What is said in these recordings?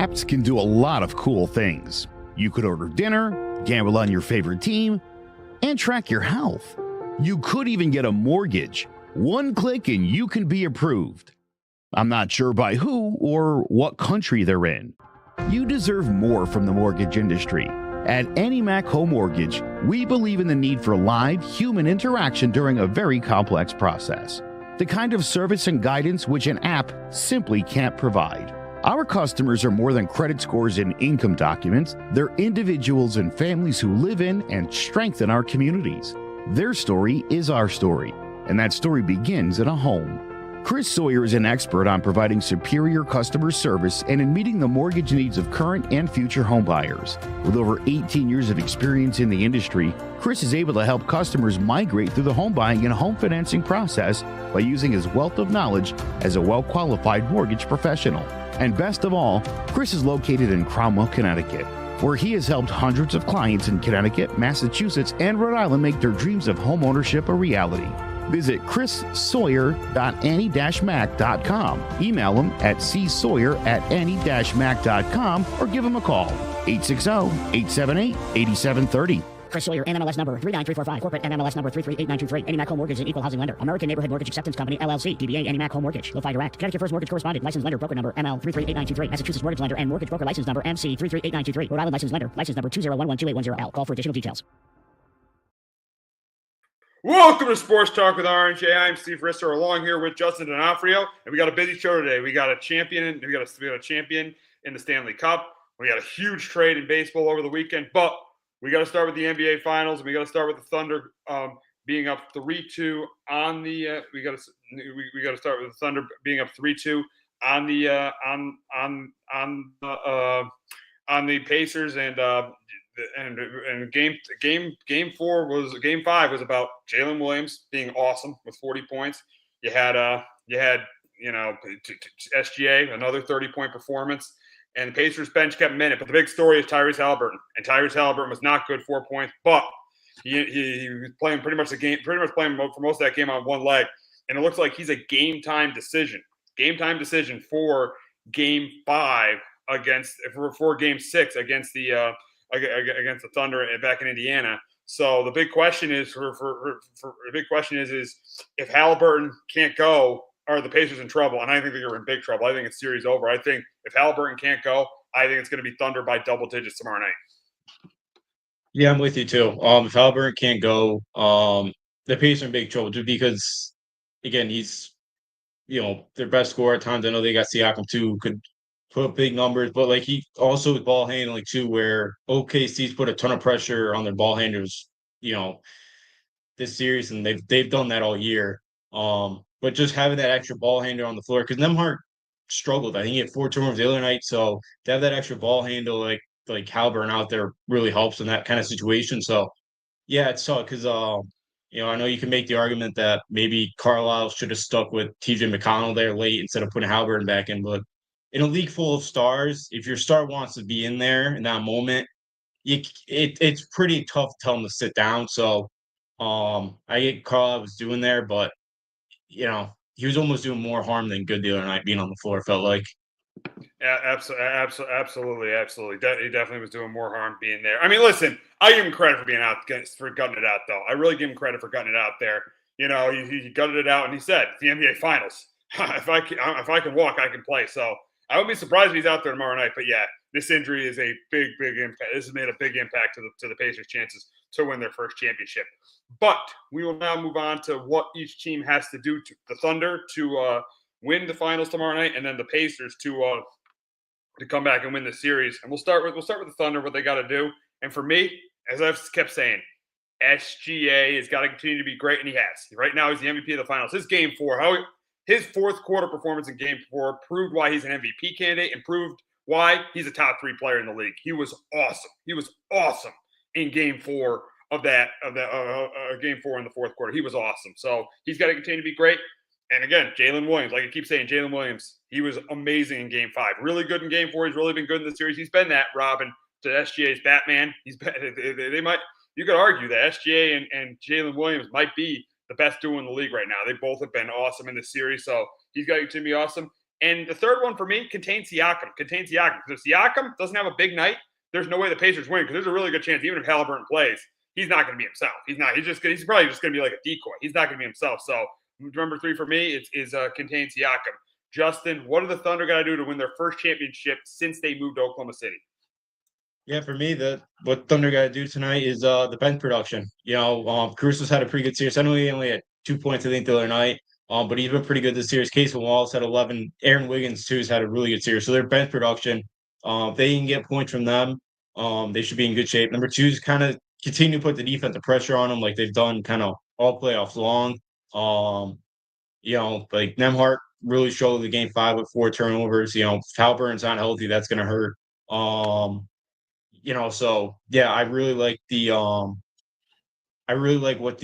Apps can do a lot of cool things. You could order dinner, gamble on your favorite team, and track your health. You could even get a mortgage. One click and you can be approved. I'm not sure by who or what country they're in. You deserve more from the mortgage industry. At AnyMac Home Mortgage, we believe in the need for live human interaction during a very complex process. The kind of service and guidance which an app simply can't provide. Our customers are more than credit scores and income documents. They're individuals and families who live in and strengthen our communities. Their story is our story, and that story begins in a home. Chris Sawyer is an expert on providing superior customer service and in meeting the mortgage needs of current and future homebuyers. With over 18 years of experience in the industry, Chris is able to help customers migrate through the home buying and home financing process by using his wealth of knowledge as a well-qualified mortgage professional. And best of all, Chris is located in Cromwell, Connecticut, where he has helped hundreds of clients in Connecticut, Massachusetts, and Rhode Island make their dreams of home ownership a reality. Visit chrissawyer.any-mac.com. Email him at csawyer@any-mac.com or give him a call, 860-878-8730. Chris Sawyer, NMLS number 39345, corporate NMLS number 338923. AnyMac Home Mortgage is an equal housing lender. American Neighborhood Mortgage Acceptance Company, LLC. DBA AnyMac Home Mortgage. Lo-Fi Direct. Connecticut First Mortgage Correspondent. License lender. Broker number ML 338923. Massachusetts Mortgage Lender and Mortgage Broker License number MC 338923. Rhode Island License Lender. License number 2011280L. Call for additional details. Welcome to Sports Talk with R&J. I'm Steve Risser, along here with Justin D'Onofrio, and we got a busy show today. We got a champion. We got a champion in the Stanley Cup. We got a huge trade in baseball over the weekend, but we got to start with the NBA Finals, and we got to start with the Thunder being up 3-2 on the. We got to start with the Thunder being up 3-2 on the on the Pacers, and game 5 was about Jalen Williams being awesome with 40 points. You had SGA, another 30-point performance, and the Pacers bench kept minute. But the big story is Tyrese Haliburton, and Tyrese Haliburton was not good, 4 points, but he was playing pretty much playing for most of that game on one leg, and it looks like he's a game time decision for Game 5 for Game 6 against the Thunder back in Indiana. So the big question is is if Haliburton can't go, are the Pacers in trouble? And I think they're in big trouble. I think it's series over. I think if Haliburton can't go, I think it's going to be Thunder by double digits tomorrow night. Yeah, I'm with you too. If Haliburton can't go, the Pacers are in big trouble just because, again, he's their best scorer at times. I know they got Siakam too, could put up big numbers, but like he also with ball handling too, where OKC's put a ton of pressure on their ball handlers, this series, and they've done that all year. But just having that extra ball handler on the floor, because Nembhard struggled. I think he had 4 turnovers the other night, so to have that extra ball handle like Haliburton out there really helps in that kind of situation. So yeah, it's tough because I know you can make the argument that maybe Carlisle should have stuck with TJ McConnell there late instead of putting Haliburton back in, but in a league full of stars, if your star wants to be in there in that moment, it's pretty tough to tell him to sit down. So I get Carlisle was doing there, but he was almost doing more harm than good the other night being on the floor, it felt like. Yeah, absolutely. He definitely was doing more harm being there. I mean, listen, I give him credit for being out, for gutting it out, though. I really give him credit for gutting it out there. He gutted it out, and he said, "The NBA Finals. if I can walk, I can play." So I would be surprised if he's out there tomorrow night. But yeah, this injury is a big impact. This has made a big impact to the Pacers' chances to win their first championship. But we will now move on to what each team has to do to the Thunder to win the finals tomorrow night, and then the Pacers to come back and win the series. And we'll start with the Thunder, what they got to do. And for me, as I've kept saying, SGA has got to continue to be great, and he has. Right now, he's the MVP of the finals. His Game 4, his fourth quarter performance in Game 4 proved why he's an MVP candidate and proved why he's a top 3 player in the league. He was awesome. He was awesome in Game 4 Game 4 in the fourth quarter. He was awesome. So he's got to continue to be great. And again, Jalen Williams, like I keep saying, Jalen Williams, he was amazing in Game 5. Really good in Game 4. He's really been good in the series. He's been that Robin to SGA's Batman. You could argue that SGA and Jalen Williams might be the best duo in the league right now. They both have been awesome in this series. So he's got to continue to be awesome. And the third one for me, contain Siakam. Contain Siakam. Because if Siakam doesn't have a big night, there's no way the Pacers win, because there's a really good chance, even if Halliburton plays, he's not going to be himself. He's not. He's probably just going to be like a decoy. He's not going to be himself. So number 3 for me is contain Siakam. Justin, what do the Thunder got to do to win their first championship since they moved to Oklahoma City? Yeah, for me, what Thunder got to do tonight is the bench production. Caruso's had a pretty good series. I know he only had 2 points, I think, the other night, but he's been pretty good this series. Case Wallace had 11. Aaron Wiggins, too, has had a really good series. So their bench production, if they can get points from them, they should be in good shape. Number 2 is kind of continue to put the defensive pressure on them like they've done kind of all playoffs long. Like Nemhart really struggled in Game 5 with 4 turnovers. If Halliburton's not healthy, that's going to hurt. So yeah, I really like what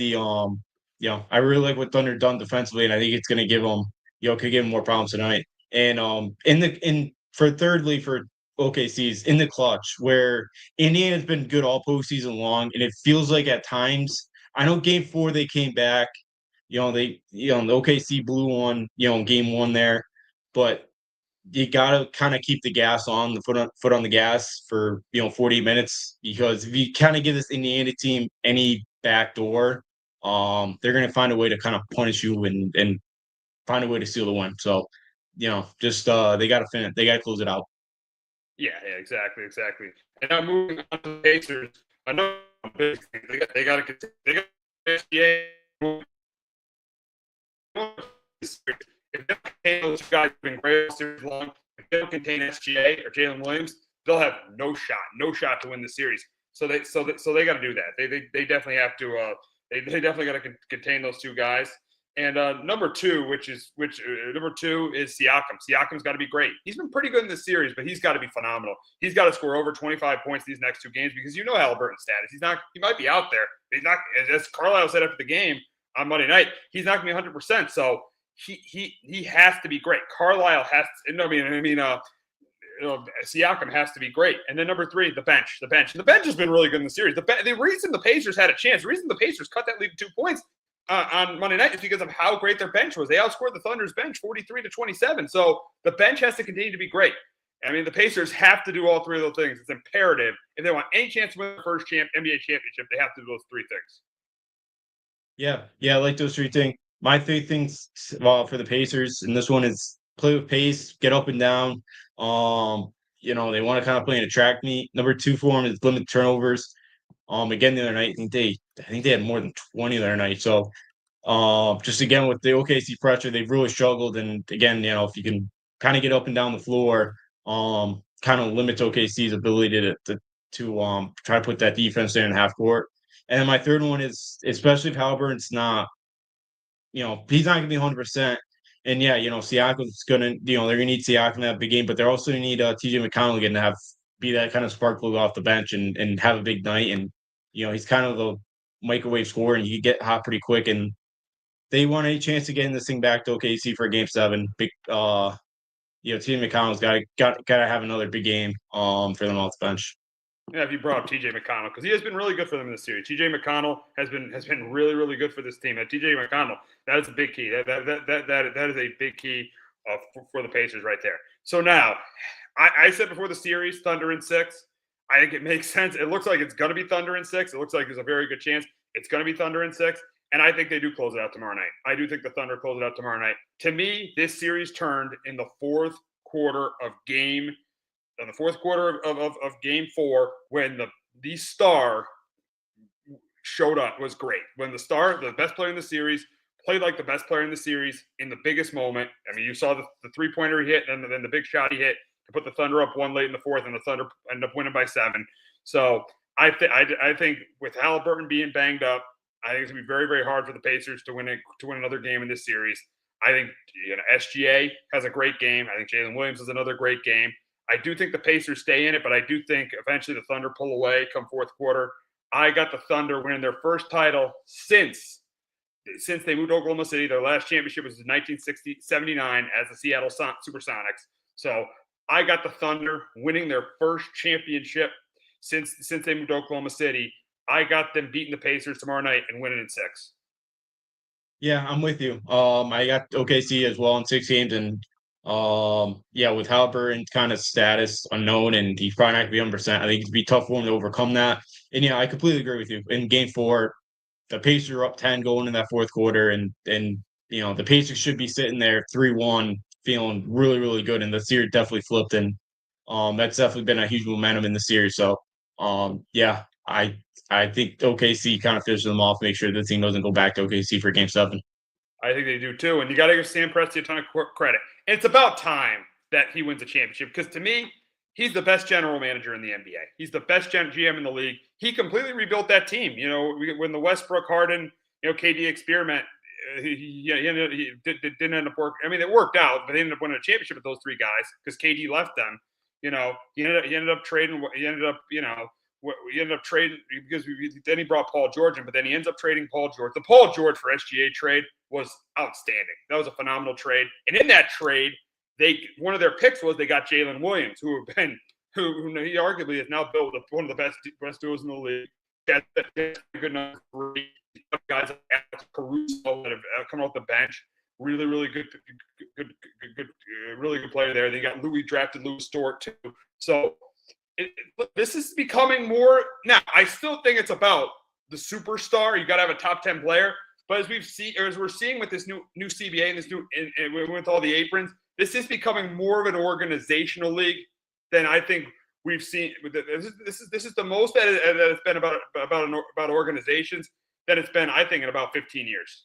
Thunder done defensively, and I think it's going to give them, could give them more problems tonight. And for thirdly for OKC's in the clutch, where Indiana's been good all postseason long, and it feels like at times, I know Game 4 they came back, the OKC blew one, Game 1 there, but you got to kind of keep the gas on the foot on the gas for 40 minutes, because if you kind of give this Indiana team any back door, they're going to find a way to kind of punish you and find a way to steal the win. So just they got to finish, they got to close it out. Yeah, exactly. And now moving on to the Pacers, another big thing, they got to SGA. If they don't contain those guys who've been great all series long, if they don't contain SGA or Jalen Williams, they'll have no shot to win the series. So they got to do that. They definitely have to. They definitely got to contain those 2 guys. And number 2, number 2 is Siakam. Siakam's got to be great. He's been pretty good in this series, but he's got to be phenomenal. He's got to score over 25 points these next 2 games, because Halliburton's status. He might be out there. He's not, as Carlisle said after the game on Monday night, he's not going to be 100%. So he has to be great. Carlisle has to. Siakam has to be great. And then number 3, the bench. The bench has been really good in the series. The reason the Pacers had a chance, the reason the Pacers cut that lead to 2 points on Monday night is because of how great their bench was. They outscored the Thunder's bench 43-27. So the bench has to continue to be great. I mean, the Pacers have to do all 3 of those things. It's imperative. If they want any chance to win the first NBA championship, they have to do those 3 things. Yeah, I like those 3 things. My 3 things for the Pacers, and this one is play with pace, get up and down. They want to kind of play in a track meet. Number 2 for them is limit turnovers. Again, the other night, I think they had more than 20 the other night. So, just again with the OKC pressure, they've really struggled. And again, if you can kind of get up and down the floor, kind of limits OKC's ability to try to put that defense in half court. And then my third one is, especially if Halliburton's not, he's not going to be 100%. And yeah, Siakam's going to, they're going to need Siakam to have a big game, but they're also going to need TJ McConnell again to be that kind of spark plug off the bench and have a big night. And, he's kind of the microwave scorer, and he get hot pretty quick. And they want a chance to get this thing back to OKC for Game 7. Big, TJ McConnell's got to have another big game for them off the bench. Yeah, if you brought up TJ McConnell, because he has been really good for them in this series. TJ McConnell has been really, really good for this team. TJ McConnell, that is a big key. That is a big key for the Pacers right there. So now, I said before the series, Thunder in 6. I think it makes sense. It looks like it's going to be Thunder in 6. It looks like there's a very good chance it's going to be Thunder in 6. And I think they do close it out tomorrow night. I do think the Thunder close it out tomorrow night. To me, this series turned in the fourth quarter of Game 4, when the star showed up, was great. When the star, the best player in the series, played like the best player in the series in the biggest moment. I mean, you saw the 3-pointer he hit, and then the big shot he hit to put the Thunder up 1 late in the 4th, and the Thunder ended up winning by 7. So I think with Halliburton being banged up, I think it's going to be very, very hard for the Pacers to win another game in this series. I think SGA has a great game. I think Jalen Williams has another great game. I do think the Pacers stay in it, but I do think eventually the Thunder pull away come fourth quarter. I got the Thunder winning their first title since they moved to Oklahoma City. Their last championship was in 1979 as the Seattle Supersonics. So I got the Thunder winning their first championship since they moved to Oklahoma City. I got them beating the Pacers tomorrow night and winning in 6. Yeah, I'm with you. I got OKC as well in 6 games, and Yeah, with Halliburton kind of status unknown and he's probably not gonna be 100%. I think it'd be tough for him to overcome that. And yeah, I completely agree with you. In game four, the Pacers are up 10 going in that fourth quarter, and the Pacers should be sitting there 3-1, feeling really, really good. And the series definitely flipped, and that's definitely been a huge momentum in the series. So yeah, I think OKC kind of finishes them off, make sure the team doesn't go back to OKC for game seven. I think they do too. And you got to give Sam Presti a ton of credit. And it's about time that he wins a championship because to me, he's the best general manager in the NBA. He's the best GM in the league. He completely rebuilt that team. When the Westbrook Harden, KD experiment, he didn't end up working. I mean, it worked out, but they ended up winning a championship with those three guys because KD left them. He ended up trading. He ended up trading because then he brought Paul George in, but then he ends up trading Paul George. The Paul George for SGA trade was outstanding. That was a phenomenal trade. And in that trade, one of their picks was they got Jalen Williams, who he arguably has now built one of the best duos in the league. Got good enough guys like Alex Caruso that have come off the bench. Really, really good, really good player there. They got drafted Louis Stort too. So this is becoming more. Now, I still think it's about the superstar. You got to have a top 10 player. But as we're seeing with this new CBA and this and with all the aprons, this is becoming more of an organizational league than I think we've seen. This is the most that it's been about organizations than it's been, I think, in about 15 years.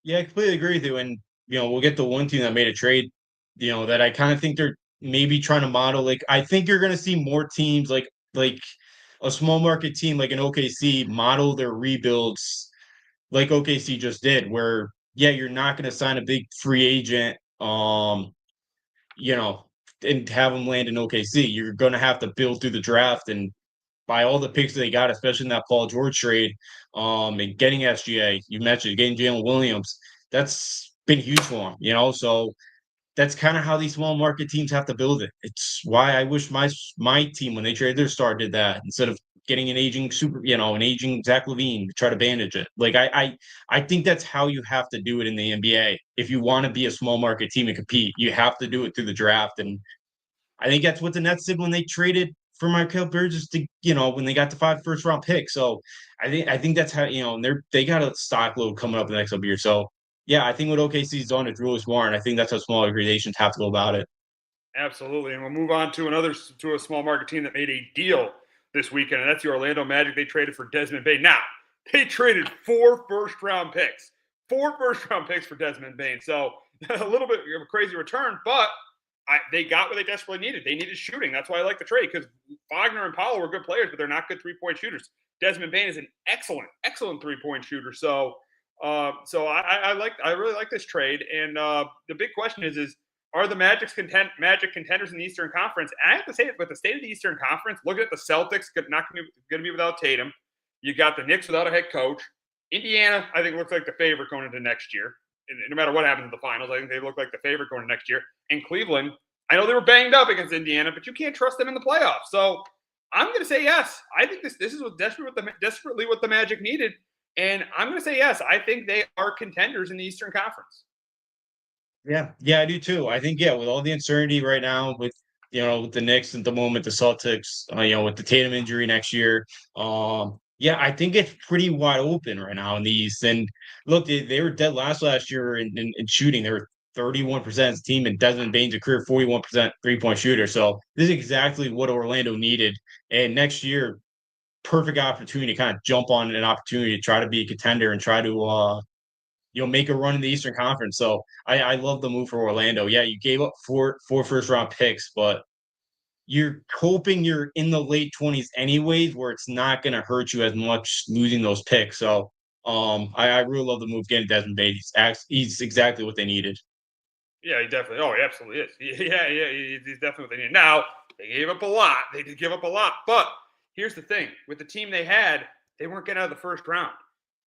Yeah, I completely agree with you. And we'll get the one team that made a trade. That I kind of think they're maybe trying to model. Like, I think you're going to see more teams like a small market team like an OKC model their rebuilds like OKC just did, where you're not going to sign a big free agent, and have them land in OKC. You're going to have to build through the draft and buy all the picks that they got, especially in that Paul George trade, and getting SGA. You mentioned getting Jalen Williams. That's been huge for them, So that's kind of how these small market teams have to build it. It's why I wish my team when they traded their star did that instead of getting an aging an aging Zach LaVine to try to bandage it. Like I think that's how you have to do it in the NBA. If you want to be a small market team and compete, you have to do it through the draft. And I think that's what the Nets did when they traded for Michael Bridges to, when they got the 5 first round picks. So I think that's how, and they got a stock load coming up in the next couple years. So yeah, I think what OKC's done is really smart, and I think that's how small organizations have to go about it. Absolutely, and we'll move on to a small market team that made a deal this weekend, and that's the Orlando Magic. They traded for Desmond Bane. Now, they traded 4 first-round picks. 4 first-round picks for Desmond Bane. So a little bit of a crazy return, but they got what they desperately needed. They needed shooting. That's why I like the trade, because Wagner and Powell were good players, but they're not good three-point shooters. Desmond Bane is an excellent three-point shooter. So I really like this trade. And the big question is are the Magic contenders in the Eastern Conference? And I have to say, with the state of the Eastern Conference, looking at the Celtics, not going to be without Tatum. You got the Knicks without a head coach. Indiana, I think, looks like the favorite going into next year. And no matter what happens in the finals, I think they look like the favorite going into next year. And Cleveland, I know they were banged up against Indiana, but you can't trust them in the playoffs. So I'm going to say yes. I think this is desperately what the Magic needed. And I'm going to say yes. I think they are contenders in the Eastern Conference. Yeah, I do too. I think with all the uncertainty right now with with the Knicks at the moment, the Celtics, with the Tatum injury next year, I think it's pretty wide open right now in the East. And look, they were dead last year in shooting. They were 31% as a team, and Desmond Bane's a career 41% 3-point shooter. So this is exactly what Orlando needed. And next year, perfect opportunity to kind of jump on an opportunity to try to be a contender and try to make a run in the Eastern Conference. So I love the move for Orlando. Yeah, you gave up four first round picks, but you're hoping you're in the late 20s anyways, where it's not going to hurt you as much losing those picks. So I really love the move getting Desmond Bane. He's exactly what they needed. Yeah, he definitely. Oh, he absolutely is. Yeah, he's definitely what they needed. Now, they gave up a lot. They did give up a lot. But here's the thing. With the team they had, they weren't getting out of the first round.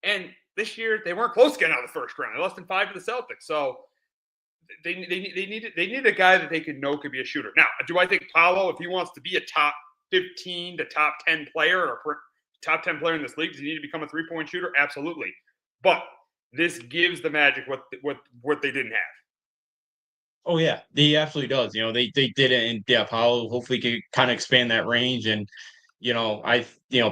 And this year, they weren't close to getting out of the first round. They lost in 5 to the Celtics. So they needed a guy that they could be a shooter. Now, do I think Paolo, if he wants to be a top 15 to top 10 player or top 10 player in this league, does he need to become a 3-point shooter? Absolutely. But this gives the Magic what they didn't have. Oh yeah, he absolutely does. They did it in depth. How hopefully could kind of expand that range. And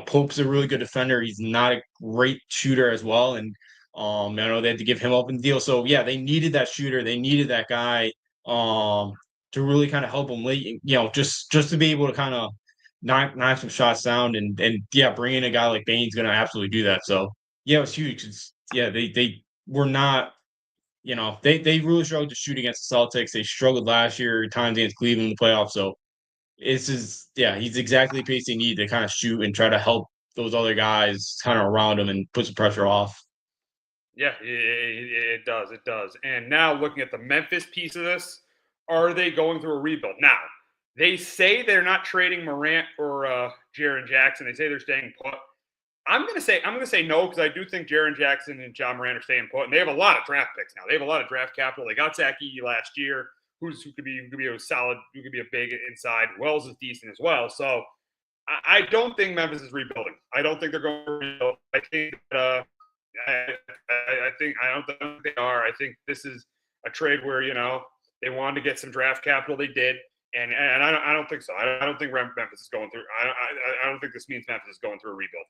Pope's a really good defender. He's not a great shooter as well. And I know they had to give him up in the deal. So yeah, they needed that shooter. They needed that guy to really kind of help them late. Just to be able to kind of knock some shots down. And yeah, bringing in a guy like Bane's going to absolutely do that. So yeah, it was huge. Yeah, they were not. They really struggled to shoot against the Celtics. They struggled last year times against Cleveland in the playoffs. So he's exactly the pace they need to kind of shoot and try to help those other guys kind of around him and put some pressure off. Yeah, it does. It does. And now looking at the Memphis piece of this, are they going through a rebuild? Now, they say they're not trading Morant or Jaren Jackson. They say they're staying put. I'm gonna say no because I do think Jaren Jackson and John Morant are staying put, and they have a lot of draft picks now. They have a lot of draft capital. They got Zach Edey last year, who could be a solid, who could be a big inside. Wells is decent as well. So I don't think Memphis is rebuilding. I don't think they're going to rebuild. I think I don't think they are. I think this is a trade where they wanted to get some draft capital. They did, and I don't think so. I don't think Memphis is going through. I don't think this means Memphis is going through a rebuild.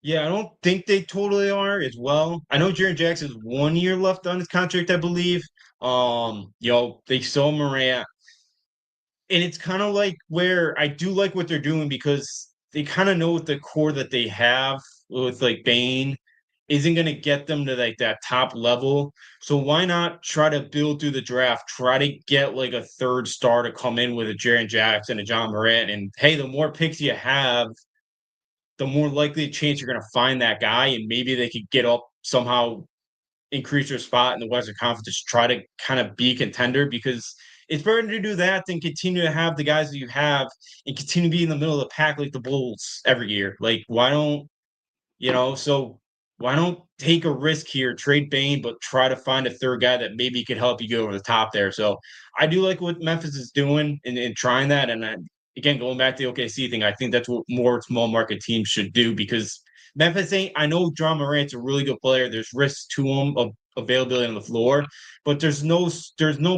Yeah, I don't think they totally are as well. I know Jaren Jackson has 1 year left on his contract, I believe. They still Morant. And it's kind of like where I do like what they're doing because they kind of know with the core that they have with like Bane isn't going to get them to like that top level. So why not try to build through the draft, try to get like a third star to come in with a Jaren Jackson, a John Morant, and hey, the more picks you have, the more likely chance you're going to find that guy, and maybe they could get up somehow, increase your spot in the Western Conference, just try to kind of be a contender because it's better to do that than continue to have the guys that you have and continue to be in the middle of the pack like the Bulls every year. Like, so why don't take a risk here, trade Bane, but try to find a third guy that maybe could help you go over the top there. So I do like what Memphis is doing and trying that. And again, going back to the OKC thing, I think that's what more small market teams should do because Memphis ain't. I know John Morant's a really good player. There's risks to him of availability on the floor, but there's no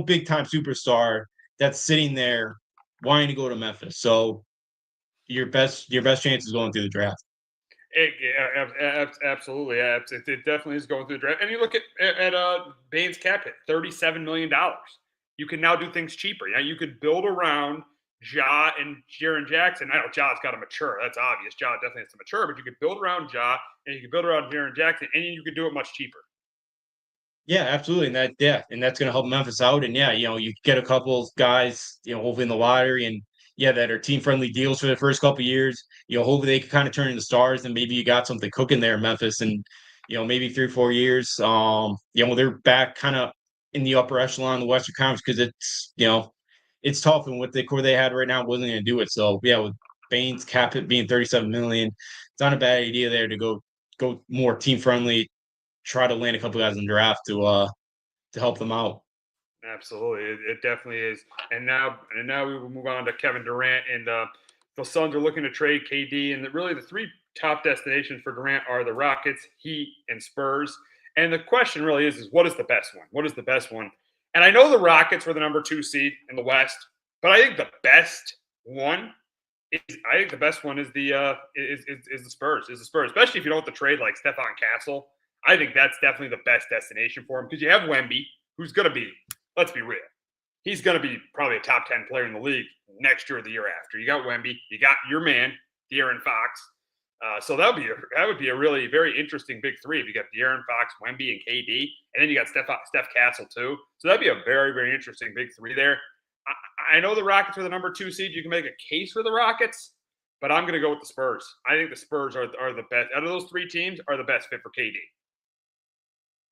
big time superstar that's sitting there wanting to go to Memphis. So your best chance is going through the draft. Absolutely, it definitely is going through the draft. And you look at Bane's cap hit, $37 million. You can now do things cheaper. Now you could build around Ja and Jaren Jackson. I know Ja's got to mature. That's obvious. Ja definitely has to mature, but you could build around Ja and you could build around Jaren Jackson, and you could do it much cheaper. Yeah, absolutely. And that's going to help Memphis out. And yeah, you get a couple of guys, hopefully in the lottery and yeah, that are team friendly deals for the first couple of years. Hopefully they can kind of turn into stars and maybe you got something cooking there in Memphis and maybe 3 or 4 years. They're back kind of in the upper echelon of the Western Conference because it's tough and what the core they had right now wasn't going to do it. So yeah, with Bane's cap hit being 37 million, it's not a bad idea there to go more team friendly, try to land a couple guys in the draft to help them out. Absolutely, it definitely is. And now we will move on to Kevin Durant, and the Suns are looking to trade KD, and really the three top destinations for Durant are the Rockets, Heat, and Spurs. And the question really is what is the best one? What is the best one? And I know the Rockets were the number 2 seed in the West, but I think the best one is the Spurs. Is the Spurs, especially if you don't have to trade like Stephon Castle. I think that's definitely the best destination for him because you have Wemby, who's going to be, let's be real, he's going to be probably a top 10 player in the league next year or the year after. You got Wemby, you got your man, De'Aaron Fox. So that would be a really very interesting big three if you got De'Aaron Fox, Wemby, and KD, and then you got Steph Castle too. So that'd be a very, very interesting big three there. I know the Rockets are the number 2 seed. You can make a case for the Rockets, but I'm going to go with the Spurs. I think the Spurs are the best out of those 3 teams. Are the best fit for KD.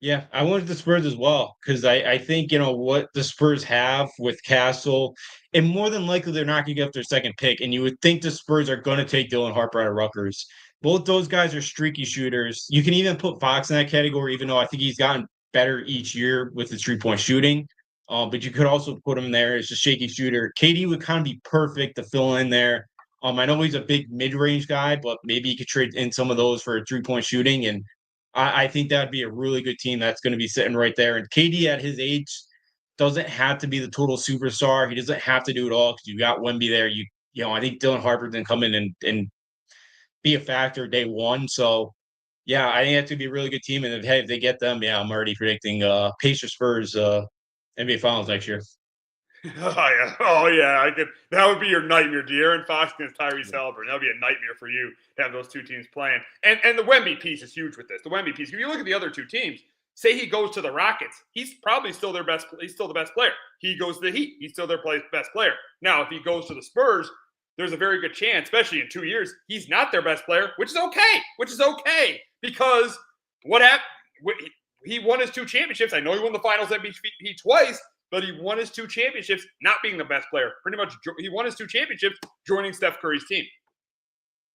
Yeah, I wanted the Spurs as well because I think what the Spurs have with Castle, and more than likely they're not going to get their second pick. And you would think the Spurs are going to take Dylan Harper out of Rutgers. Both those guys are streaky shooters. You can even put Fox in that category, even though I think he's gotten better each year with his 3-point shooting. But you could also put him there as a shaky shooter. KD would kind of be perfect to fill in there. I know he's a big mid-range guy, but maybe you could trade in some of those for 3-point shooting and I think that'd be a really good team that's going to be sitting right there. And KD at his age doesn't have to be the total superstar. He doesn't have to do it all because you got Wemby there. I think Dylan Harper can come in and be a factor day one. So yeah, I think that's gonna be a really good team. And if they get them, yeah, I'm already predicting Pacers Spurs NBA Finals next year. Oh yeah, I could. That would be your nightmare. De'Aaron Fox against Tyrese Halliburton. That would be a nightmare for you to have those two teams playing. And the Wemby piece is huge with this. The Wemby piece. If you look at the other two teams, say he goes to the Rockets, he's probably still their best. He's still the best player. He goes to the Heat, he's still their best player. Now, if he goes to the Spurs, there's a very good chance, especially in 2 years, he's not their best player, which is okay. Which is okay because what happened? He won his 2 championships. I know he won the Finals MVP twice. But he won his 2 championships not being the best player. Pretty much, he won his 2 championships joining Steph Curry's team.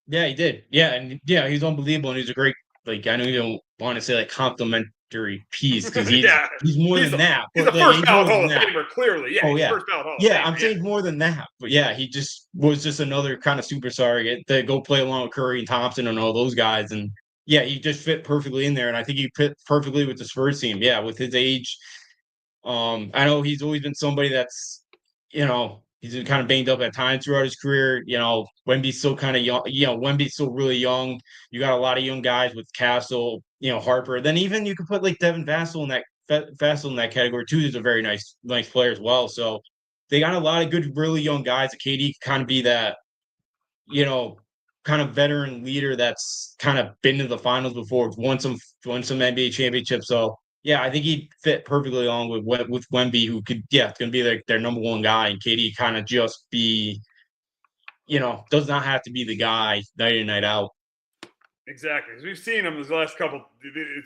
Yeah, he did. Yeah, and yeah, he's unbelievable, and he's a great. Like, I know you don't want to say like complimentary piece because he's more than that. He's a first ballot Hall of Famer, clearly. Yeah, yeah. First ballot Hall of Famer. I'm saying more than that. But yeah, he was just another kind of superstar to go play along with Curry and Thompson and all those guys, and yeah, he just fit perfectly in there, and I think he fit perfectly with the Spurs team. Yeah, with his age. I know he's always been somebody that's, he's been kind of banged up at times throughout his career. Wemby's still kind of young. Wemby's still really young. You got a lot of young guys with Castle, Harper. Then even you could put like Devin Vassell in that category too. He's a very nice player as well. So they got a lot of good, really young guys. KD can kind of be that, kind of veteran leader that's kind of been to the finals before, won some NBA championships. So yeah, I think he'd fit perfectly along with Wemby, who could, it's going to be like their number one guy, and KD kind of just be, does not have to be the guy night in, night out. Exactly. We've seen him this last couple,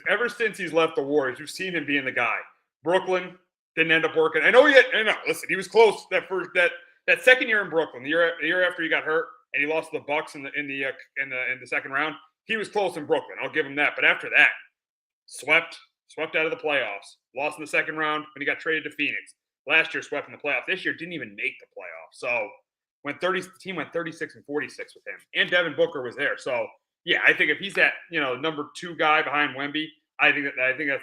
ever since he's left the Warriors, we've seen him being the guy. Brooklyn didn't end up working. Listen, he was close that second year in Brooklyn, the year after he got hurt and he lost to the Bucks in the second round. He was close in Brooklyn. I'll give him that. But after that, swept out of the playoffs, lost in the second round when he got traded to Phoenix. Last year, swept in the playoffs. This year, didn't even make the playoffs. So the team went 36 and 46 with him, and Devin Booker was there. So yeah, I think if he's that number 2 guy behind Wemby, I think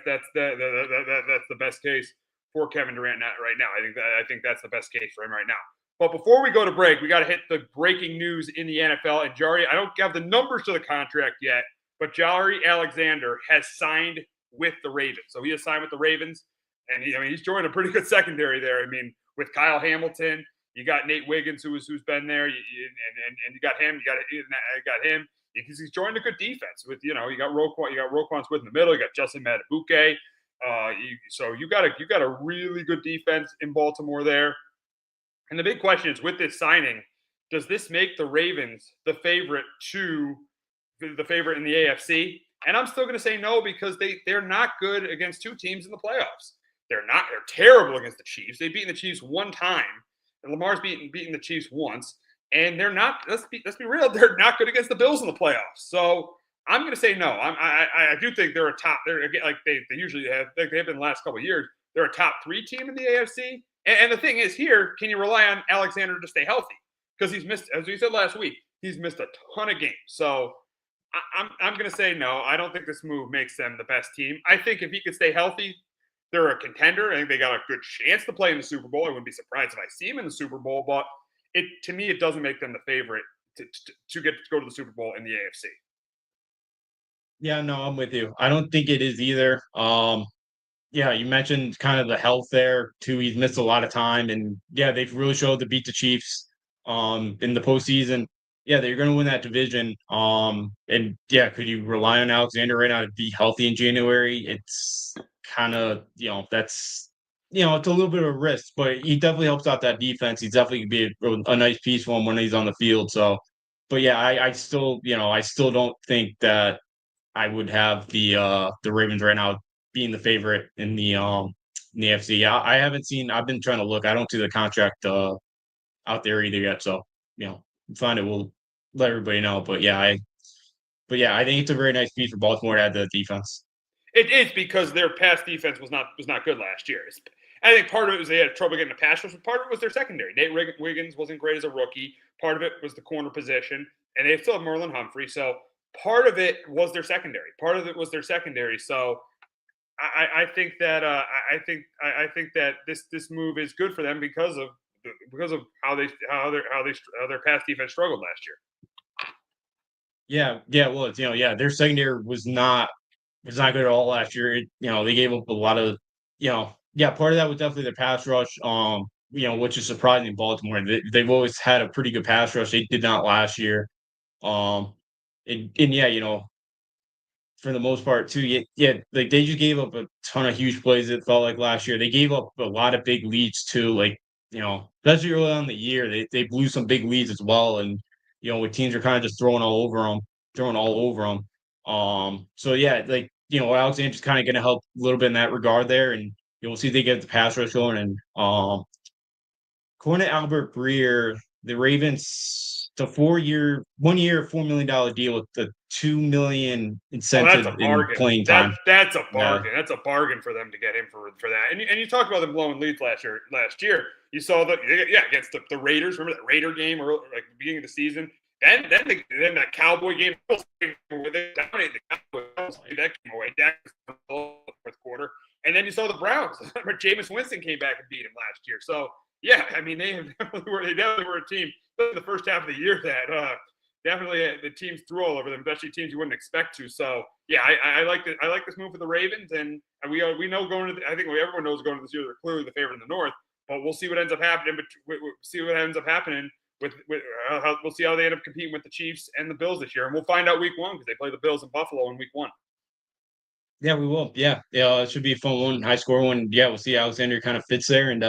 that's the best case for Kevin Durant right now. I think that's the best case for him right now. But before we go to break, we got to hit the breaking news in the NFL. And Jari, I don't have the numbers to the contract yet, but Jari Alexander has signed with the Ravens. So he has signed with the Ravens, and he's joined a pretty good secondary there. With Kyle Hamilton, you got Nate Wiggins who's been there, and you got him. You got him. He's joined a good defense with you got Roquan Smith in the middle. You got Justin Matabuke. So you got a really good defense in Baltimore there. And the big question is, with this signing, does this make the Ravens the favorite in the AFC? And I'm still going to say no because they're not good against 2 teams in the playoffs. They're terrible against the Chiefs. They've beaten the Chiefs 1 time. And Lamar's beaten the Chiefs once. And they're not, let's be real, they're not good against the Bills in the playoffs. So I'm going to say no. I do think they're a top, like they usually have, like they've been the last couple of years, they're a top 3 team in the AFC. And the thing is here, can you rely on Alexander to stay healthy? Because he's missed, as we said last week, he's missed a ton of games. So I'm going to say no. I don't think this move makes them the best team. I think if he could stay healthy, they're a contender. I think they got a good chance to play in the Super Bowl. I wouldn't be surprised if I see him in the Super Bowl. But to me, it doesn't make them the favorite to get to go to the Super Bowl in the AFC. Yeah, no, I'm with you. I don't think it is either. Yeah, you mentioned kind of the health there too. He's missed a lot of time, and yeah, they've really showed to beat the Chiefs in the postseason. Yeah, they're going to win that division. And yeah, could you rely on Alexander right now to be healthy in January? It's kind of that's it's a little bit of a risk, but he definitely helps out that defense. He's definitely be a nice piece for him when he's on the field. So, but yeah, I still don't think that I would have the Ravens right now being the favorite in the AFC. I haven't seen. I've been trying to look. I don't see the contract out there either yet. So find it. We'll let everybody know. But yeah, I think it's a very nice piece for Baltimore to add the defense. It is because their pass defense was not good last year. I think part of it was they had trouble getting the pass rush, but part of it was their secondary. Nate Wiggins wasn't great as a rookie. Part of it was the corner position, and they still have Marlon Humphrey. So part of it was their secondary. So I think that I think that this move is good for them because of how their pass defense struggled last year. Yeah, well, their secondary was not good at all last year. They gave up a lot of, part of that was definitely the pass rush. Which is surprising in Baltimore. They've always had a pretty good pass rush. They did not last year. Um, and yeah, for the most part too. Yeah, like they just gave up a ton of huge plays. It felt like last year they gave up a lot of big leads too. Like especially early on in the year, they blew some big leads as well. And with teams are kind of just throwing all over them. So yeah, like Alexander's kind of going to help a little bit in that regard there, and we'll see if they get the pass rush going. And according to Albert Breer, the Ravens, the 1 year, $4 million deal with the $2 million incentive That's a in bargain. playing time. That's a bargain. Yeah. That's a bargain for them to get him for that. And you talk about them blowing leads last year. You saw against the Raiders. Remember that Raider game or like the beginning of the season. Then that Cowboy game where they dominated the Cowboys. That came away. That was the fourth quarter. And then you saw the Browns. Jameis Winston came back and beat him last year. So yeah, I mean they definitely were a team in the first half of the year that definitely the teams threw all over them, especially teams you wouldn't expect to. So yeah, I like this move for the Ravens, and we know going to I think everyone knows going to this year they're clearly the favorite in the North, but we'll see what ends up happening. But we'll see what ends up happening with we'll see how they end up competing with the Chiefs and the Bills this year, and we'll find out week 1 because they play the Bills in Buffalo in week 1. Yeah, we will. Yeah, it should be a fun one, high score one. Yeah, we'll see how Alexander kind of fits there, and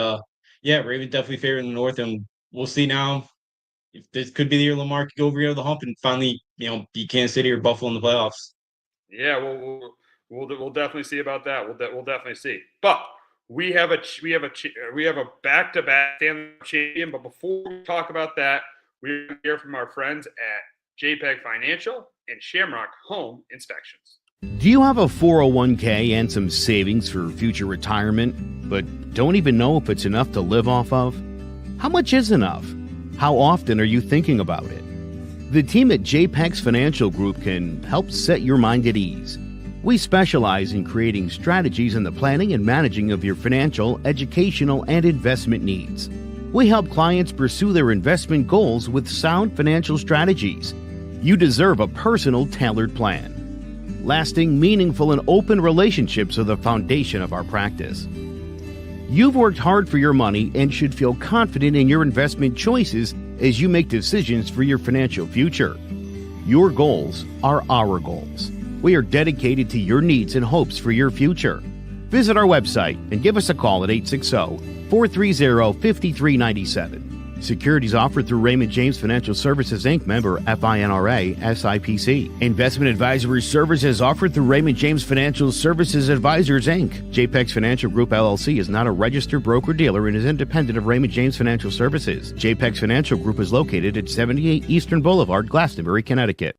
yeah, Ravens definitely favorite in the North, and we'll see now if this could be the year Lamar could go over the hump and finally, beat Kansas City or Buffalo in the playoffs. Yeah, we'll definitely see about that. We'll definitely see. But we have a back-to-back Stanley Cup champion. But before we talk about that, we're going to hear from our friends at JPEG Financial and Shamrock Home Inspections. Do you have a 401k and some savings for future retirement, but don't even know if it's enough to live off of? How much is enough? How often are you thinking about it? The team at JPEX Financial Group can help set your mind at ease. We specialize in creating strategies in the planning and managing of your financial, educational, and investment needs. We help clients pursue their investment goals with sound financial strategies. You deserve a personal, tailored plan. Lasting, meaningful, and open relationships are the foundation of our practice. You've worked hard for your money and should feel confident in your investment choices as you make decisions for your financial future. Your goals are our goals. We are dedicated to your needs and hopes for your future. Visit our website and give us a call at 860-430-5397. Securities offered through Raymond James Financial Services, Inc., member FINRA, SIPC. Investment advisory services offered through Raymond James Financial Services Advisors, Inc. JPEX Financial Group, LLC is not a registered broker-dealer and is independent of Raymond James Financial Services. JPEX Financial Group is located at 78 Eastern Boulevard, Glastonbury, Connecticut.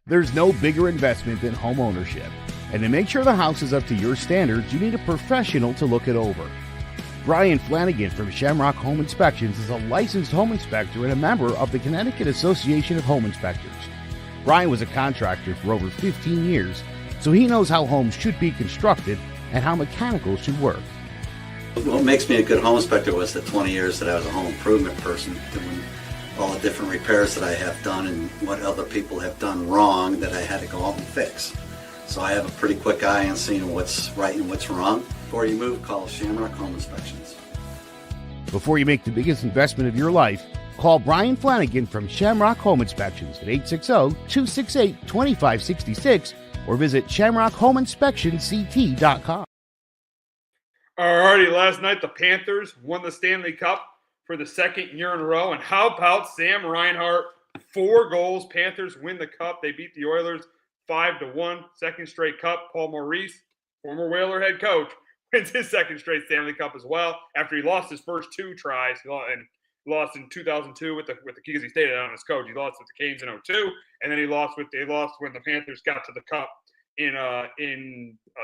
There's no bigger investment than home ownership. And to make sure the house is up to your standards, you need a professional to look it over. Brian Flanagan from Shamrock Home Inspections is a licensed home inspector and a member of the Connecticut Association of Home Inspectors. Brian was a contractor for over 15 years, so he knows how homes should be constructed and how mechanicals should work. What makes me a good home inspector was the 20 years that I was a home improvement person, doing all the different repairs that I have done and what other people have done wrong that I had to go out and fix. So I have a pretty quick eye on seeing what's right and what's wrong. Before you move, call Shamrock Home Inspections. Before you make the biggest investment of your life, call Brian Flanagan from Shamrock Home Inspections at 860-268-2566 or visit shamrockhomeinspectionct.com. Alrighty, last night the Panthers won the Stanley Cup for the second year in a row. And how about Sam Reinhart? 4 goals. Panthers win the Cup. They beat the Oilers 5-1, second straight Cup. Paul Maurice, former Whaler head coach, wins his second straight Stanley Cup as well after he lost his first 2 tries and lost in 2002 with the because he stayed on as coach. He lost with the Canes in 2002, and then they lost when the Panthers got to the Cup in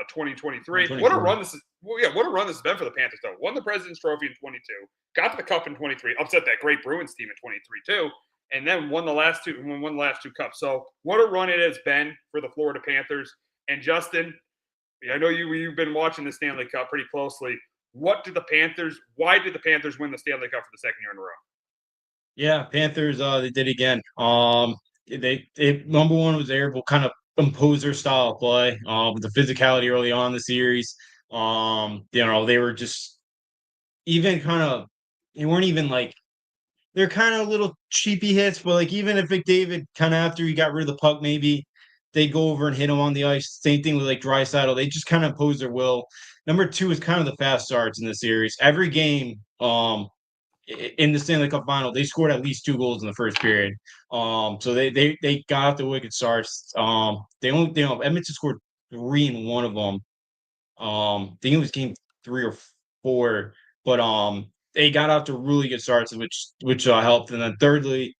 2023. What a run this is! Well, yeah, what a run this has been for the Panthers though. Won the President's Trophy in 22, got to the Cup in 23, upset that great Bruins team in 23 too. and then won the last two cups. So what a run it has been for the Florida Panthers. And Justin, I know you've been watching the Stanley Cup pretty closely. Why did the Panthers win the Stanley Cup for the second year in a row? Yeah, Panthers, they did again. They number one was able to kind of impose their style of play, with the physicality early on in the series. They were just even kind of, they weren't even like, they're kind of little cheapy hits, but like even if McDavid kind of after he got rid of the puck, maybe they go over and hit him on the ice. Same thing with like Draisaitl. They just kind of impose their will. Number two is kind of the fast starts in the series. Every game, in the Stanley Cup final, they scored at least 2 goals in the first period. So they got off the wicked starts. Edmonton scored 3 in one of them. I think it was game 3 or 4, but they got out to really good starts, which helped. And then thirdly,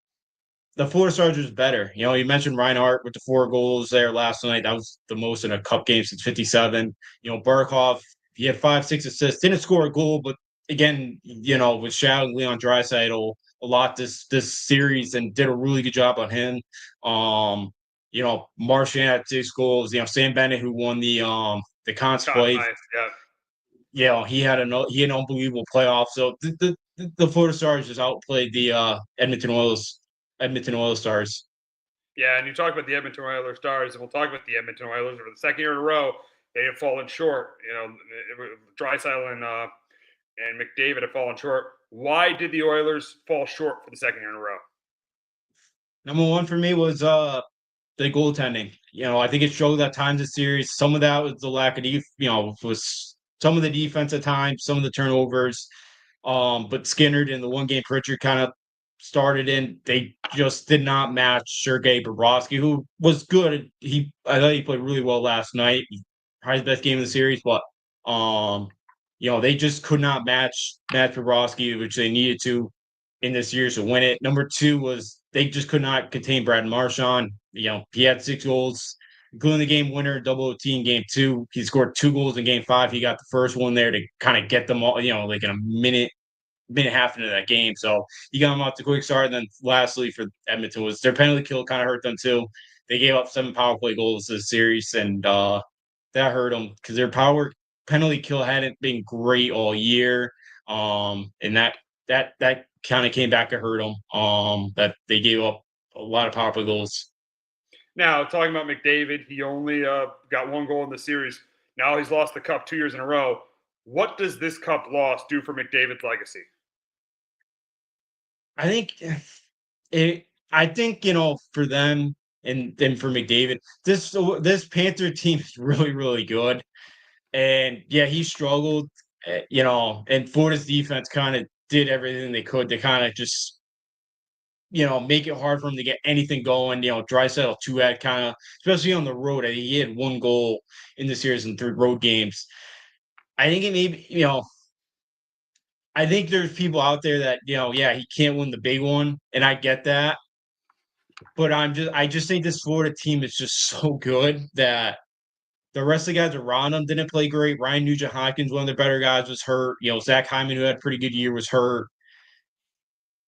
the Florida Stars was better. You mentioned Reinhart with the 4 goals there last night. That was the most in a cup game since '57. Barkov, he had 5, 6 assists, didn't score a goal, but again, was shadowing Leon Draisaitl a lot this series and did a really good job on him. Marchand had 6 goals. Sam Bennett, who won the Conn play. Nice, yeah. He had an unbelievable playoff. So the Florida Stars just outplayed the Edmonton Oilers Stars. Yeah, and you talk about the Edmonton Oilers Stars, and we'll talk about the Edmonton Oilers for the second year in a row. They have fallen short. Draisaitl and McDavid have fallen short. Why did the Oilers fall short for the second year in a row? Number one for me was the goaltending. I think it showed that times this series. Some of that was the lack of was some of the defense at times, some of the turnovers. But Skinner in the one game Pritchard kind of started in. They just did not match Sergei Bobrovsky, who was good. I thought he played really well last night. Probably the best game of the series, but they just could not match Bobrovsky, which they needed to in this year to win it. Number two was they just could not contain Brad Marchand. He had 6 goals, including the game winner, double OT in game 2. He scored 2 goals in game 5. He got the first one there to kind of get them all, like in a minute and a half into that game. So he got them off the quick start. And then lastly for Edmonton was their penalty kill kind of hurt them too. They gave up 7 power play goals this series, and that hurt them because their penalty kill hadn't been great all year. And that kind of came back to hurt them. That they gave up a lot of power play goals. Now, talking about McDavid, he only got 1 goal in the series. Now he's lost the cup 2 years in a row. What does this cup loss do for McDavid's legacy? I think for them and for McDavid, this Panther team is really, really good. And yeah, he struggled, and Florida's defense kind of did everything they could to kind of just, make it hard for him to get anything going. Draisaitl too had kind of, especially on the road, he had 1 goal in the series in 3 road games. I think it may be, I think there's people out there that, he can't win the big one, and I get that. But I just think this Florida team is just so good that the rest of the guys around him didn't play great. Ryan Nugent-Hopkins, one of the better guys, was hurt. Zach Hyman, who had a pretty good year, was hurt.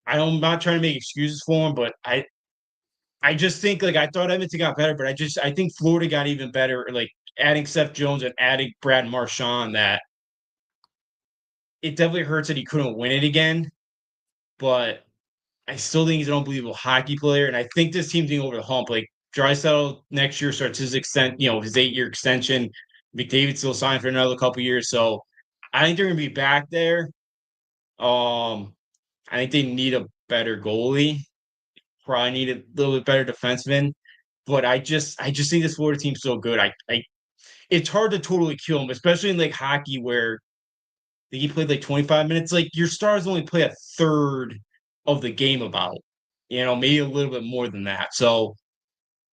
I'm not trying to make excuses for him, but I just think, I thought Edmonton got better, but I think Florida got even better, adding Seth Jones and adding Brad Marchand, that it definitely hurts that he couldn't win it again. But I still think he's an unbelievable hockey player, and I think this team's getting over the hump. Draisaitl next year starts his his 8-year extension. McDavid still signed for another couple years, so I think they're going to be back there. I think they need a better goalie. Probably need a little bit better defenseman. But I just think this Florida team's so good. It's hard to totally kill them, especially in hockey where he played 25 minutes. Your Stars only play a third of the game about, maybe a little bit more than that. So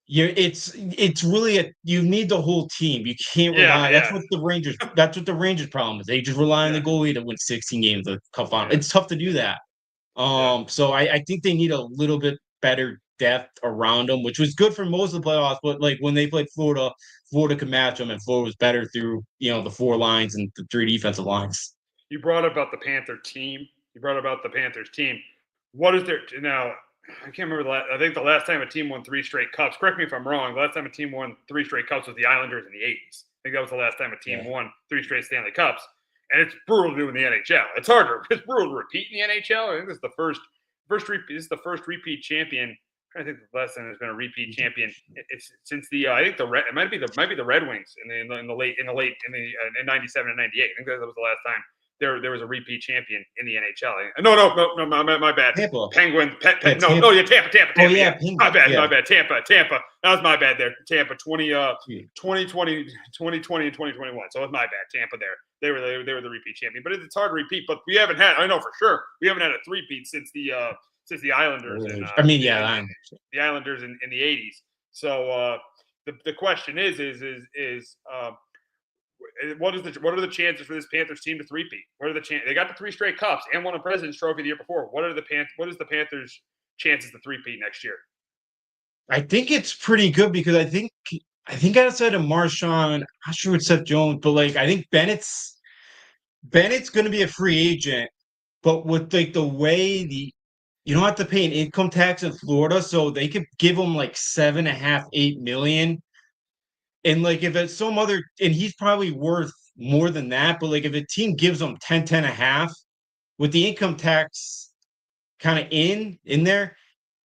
it's really you need the whole team. You can't rely. That's what the Rangers problem is. They just rely on the goalie to win 16 games of the cup final. It's tough to do that. So I think they need a little bit better depth around them, which was good for most of the playoffs. But when they played Florida could match them, and Florida was better through the 4 lines and the 3 defensive lines. You brought up about the Panthers team. What is their now? I can't remember I think the last time a team won 3 straight cups. Correct me if I'm wrong. The last time a team won 3 straight cups was the Islanders in the '80s. I think that was the last time a team won 3 straight Stanley Cups. And it's brutal to do in the NHL. It's brutal to repeat in the NHL. I think this is the first repeat champion. I'm trying to think the last time there's been a repeat champion. It's since I think it might be the Red Wings in the late in '97 and '98. I think that was the last time there was a repeat champion in the NHL. No, my bad. Tampa. Penguins. Tampa. Tampa. Oh, yeah, my bad. yeah. My bad. Tampa. That was my bad there. Tampa 2020 and 2021. So it was my bad. Tampa there. They were the repeat champion. But it's hard to repeat. But we haven't had. I know for sure we haven't had a three-peat since the Islanders. The Islanders in the '80s. So the question is what are the chances for this Panthers team to three-peat? What are the chances? They got the 3 straight cups and won a President's Trophy the year before. What is the Panthers' chances to three-peat next year? I think it's pretty good because I think outside of Marchand, I'm not sure what Seth Jones, but I think Bennett's going to be a free agent, but with the way you don't have to pay an income tax in Florida, so they could give him $7.5, $8 million. And if it's some other, and he's probably worth more than that, but if a team gives him 10 and a half with the income tax kind of in there,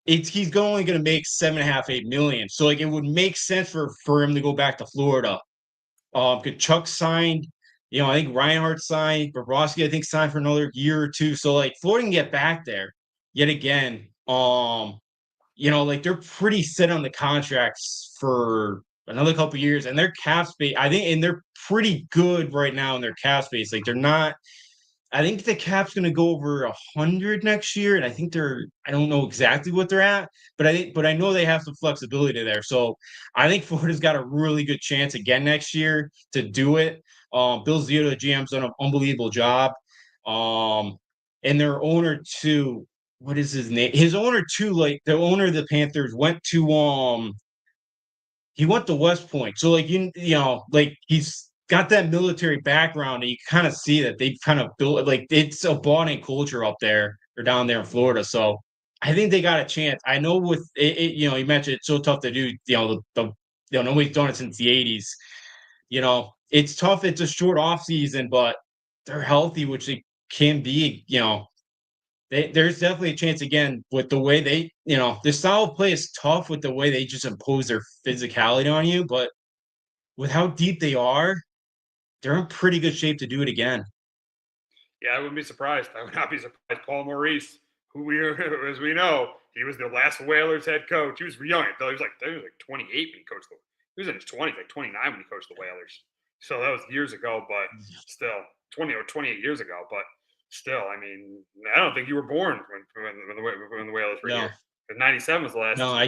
he's only going to make $7.5, $8 million. So it would make sense for him to go back to Florida. Could Chuck signed, I think Reinhardt signed, Bobrovsky I think signed for another year or two. So Florida can get back there yet again. They're pretty set on the contracts for another couple of years, and their cap space, I think, and they're pretty good right now in their cap space. They're not. I think the cap's going to go over 100 next year, and I think I don't know exactly what they're at, but I know they have some flexibility there. So I think Florida's got a really good chance again next year to do it. Bill Zito, the GM's done an unbelievable job. And their owner too. What is his name? His owner too, the owner of the Panthers went to he went to West Point. So he's got that military background, and you kind of see that they've kind of built it's a bonding culture up there or down there in Florida. So I think they got a chance. I know with it you mentioned it's so tough to do. Nobody's done it since the '80s. It's tough. It's a short off season, but they're healthy, which they can be. There's definitely a chance again with the way they, the style of play is tough with the way they just impose their physicality on you. But with how deep they are, they're in pretty good shape to do it again. Yeah, I wouldn't be surprised. I would not be surprised. Paul Maurice, as we know, he was the last Whalers head coach. He was young, though. He was like 28 when he coached them. He was in his 20s, 29 when he coached the Whalers. So that was years ago, but still 20 or 28 years ago. But still, I mean, I don't think you were born when the Whalers were here. Because '97 was the last. No,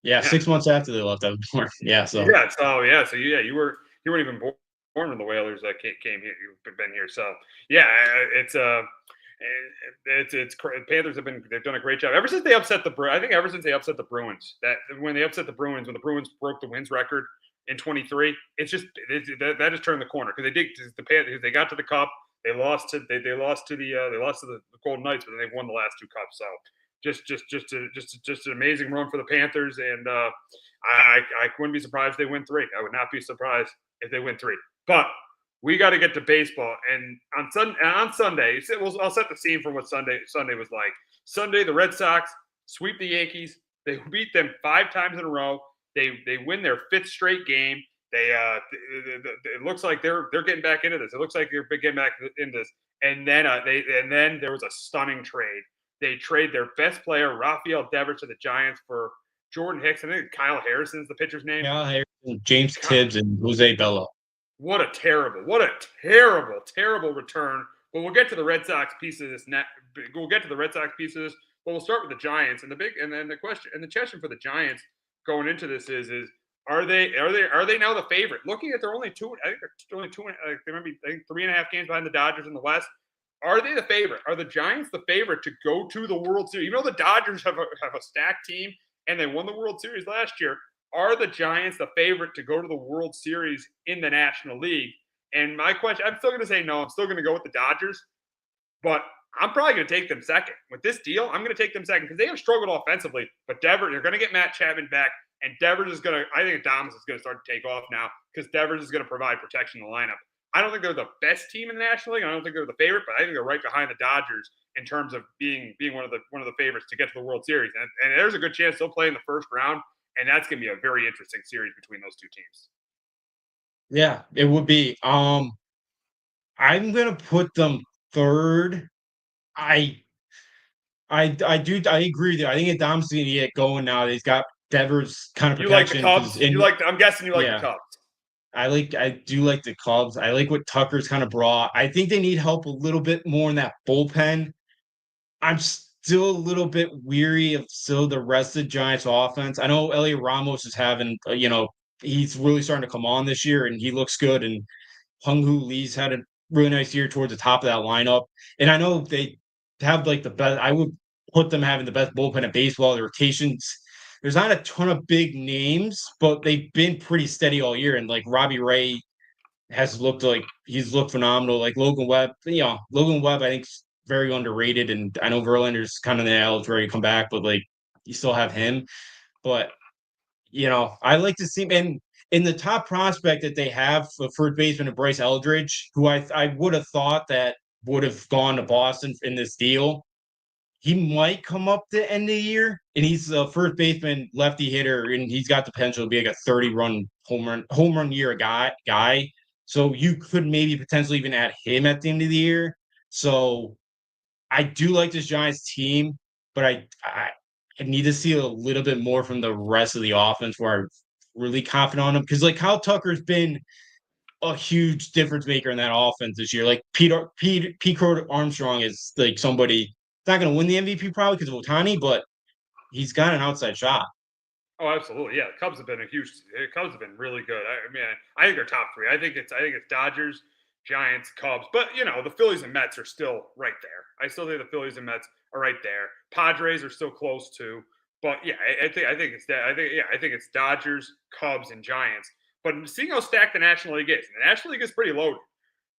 yeah. 6 months after they left, I was born. Yeah, so you weren't even born when the Whalers came here. You've been here, so yeah, it's Panthers they've done a great job ever since they upset the Bruins. That when they upset the Bruins, when the Bruins broke the wins record in 23, it's just that just turned the corner because the Panthers, they got to the Cup. They lost to the Golden Knights, but then they've won the last 2 cups. So just an amazing run for the Panthers, and I wouldn't be surprised if they win 3. I would not be surprised if they win 3. But we got to get to baseball, and on Sunday, I'll set the scene for what Sunday was like. Sunday, the Red Sox sweep the Yankees. They beat them 5 times in a row. They win their 5th straight game. It looks like they're getting back into this. It looks like they're getting back into this. And then there was a stunning trade. They trade their best player, Rafael Devers, to the Giants for Jordan Hicks. I think Kyle Harrison's the pitcher's name. Kyle Harrison, James Tibbs, and Jose Bello. What a terrible return. But we'll get to the Red Sox piece of this. We'll get to the Red Sox piece of this. But we'll start with the Giants. And the question for the Giants going into this is are they now the favorite? Looking at they're only 2. I think they're only 2. They might be 3.5 games behind the Dodgers in the West. Are they the favorite? Are the Giants the favorite to go to the World Series? Even though the Dodgers have a stacked team and they won the World Series last year, are the Giants the favorite to go to the World Series in the National League? And my question, I'm still going to say no. I'm still going to go with the Dodgers. But I'm probably going to take them second. With this deal, I'm going to take them second because they have struggled offensively. But Devers, they're going to get Matt Chapman back, and Devers is going to – I think Adams is going to start to take off now because Devers is going to provide protection in the lineup. I don't think they're the best team in the National League. I don't think they're the favorite, but I think they're right behind the Dodgers in terms of being one of the favorites to get to the World Series. And there's a good chance they'll play in the first round, and that's going to be a very interesting series between those two teams. Yeah, it would be. I'm gonna put them third. I agree with you. I think Adams is gonna get going now. He's got Devers kind of You like the protection. Cubs? I'm guessing you like Yeah. the Cubs. I do like the Cubs. I like what Tucker's kind of brought. I think they need help a little bit more in that bullpen. I'm still a little bit weary of still the rest of the Giants offense. I know Elliot Ramos is having, he's really starting to come on this year and he looks good. And Hung Hoo Lee's had a really nice year towards the top of that lineup. And I know they have like the best, I would put them having the best bullpen in baseball. The rotations, there's not a ton of big names, but they've been pretty steady all year. And like Robbie Ray has looked like he's looked phenomenal. Like Logan Webb, I think is very underrated. And I know Verlander's kind of the L's ready to come back, but like you still have him. But I like to see and in the top prospect that they have for first baseman of Bryce Eldridge, who I would have thought that would have gone to Boston in this deal. He might come up the end of the year, and he's a first baseman, lefty hitter, and he's got the potential to be like a 30-run home run year guy. So you could maybe potentially even add him at the end of the year. So I do like this Giants team, but I need to see a little bit more from the rest of the offense where I'm really confident on them. Because like Kyle Tucker's been a huge difference maker in that offense this year. Like Pete Armstrong is like somebody not going to win the MVP probably because of Ohtani, but he's got an outside shot. Oh, absolutely. Yeah, the Cubs have been really good. I mean, I think they're top three. I think it's Dodgers, Giants, Cubs, but the Phillies and Mets are still right there. I still think the Phillies and Mets are right there. Padres are still close too, but yeah, I think it's Dodgers, Cubs, and Giants. But seeing how stacked the National League is, and the National League is pretty loaded.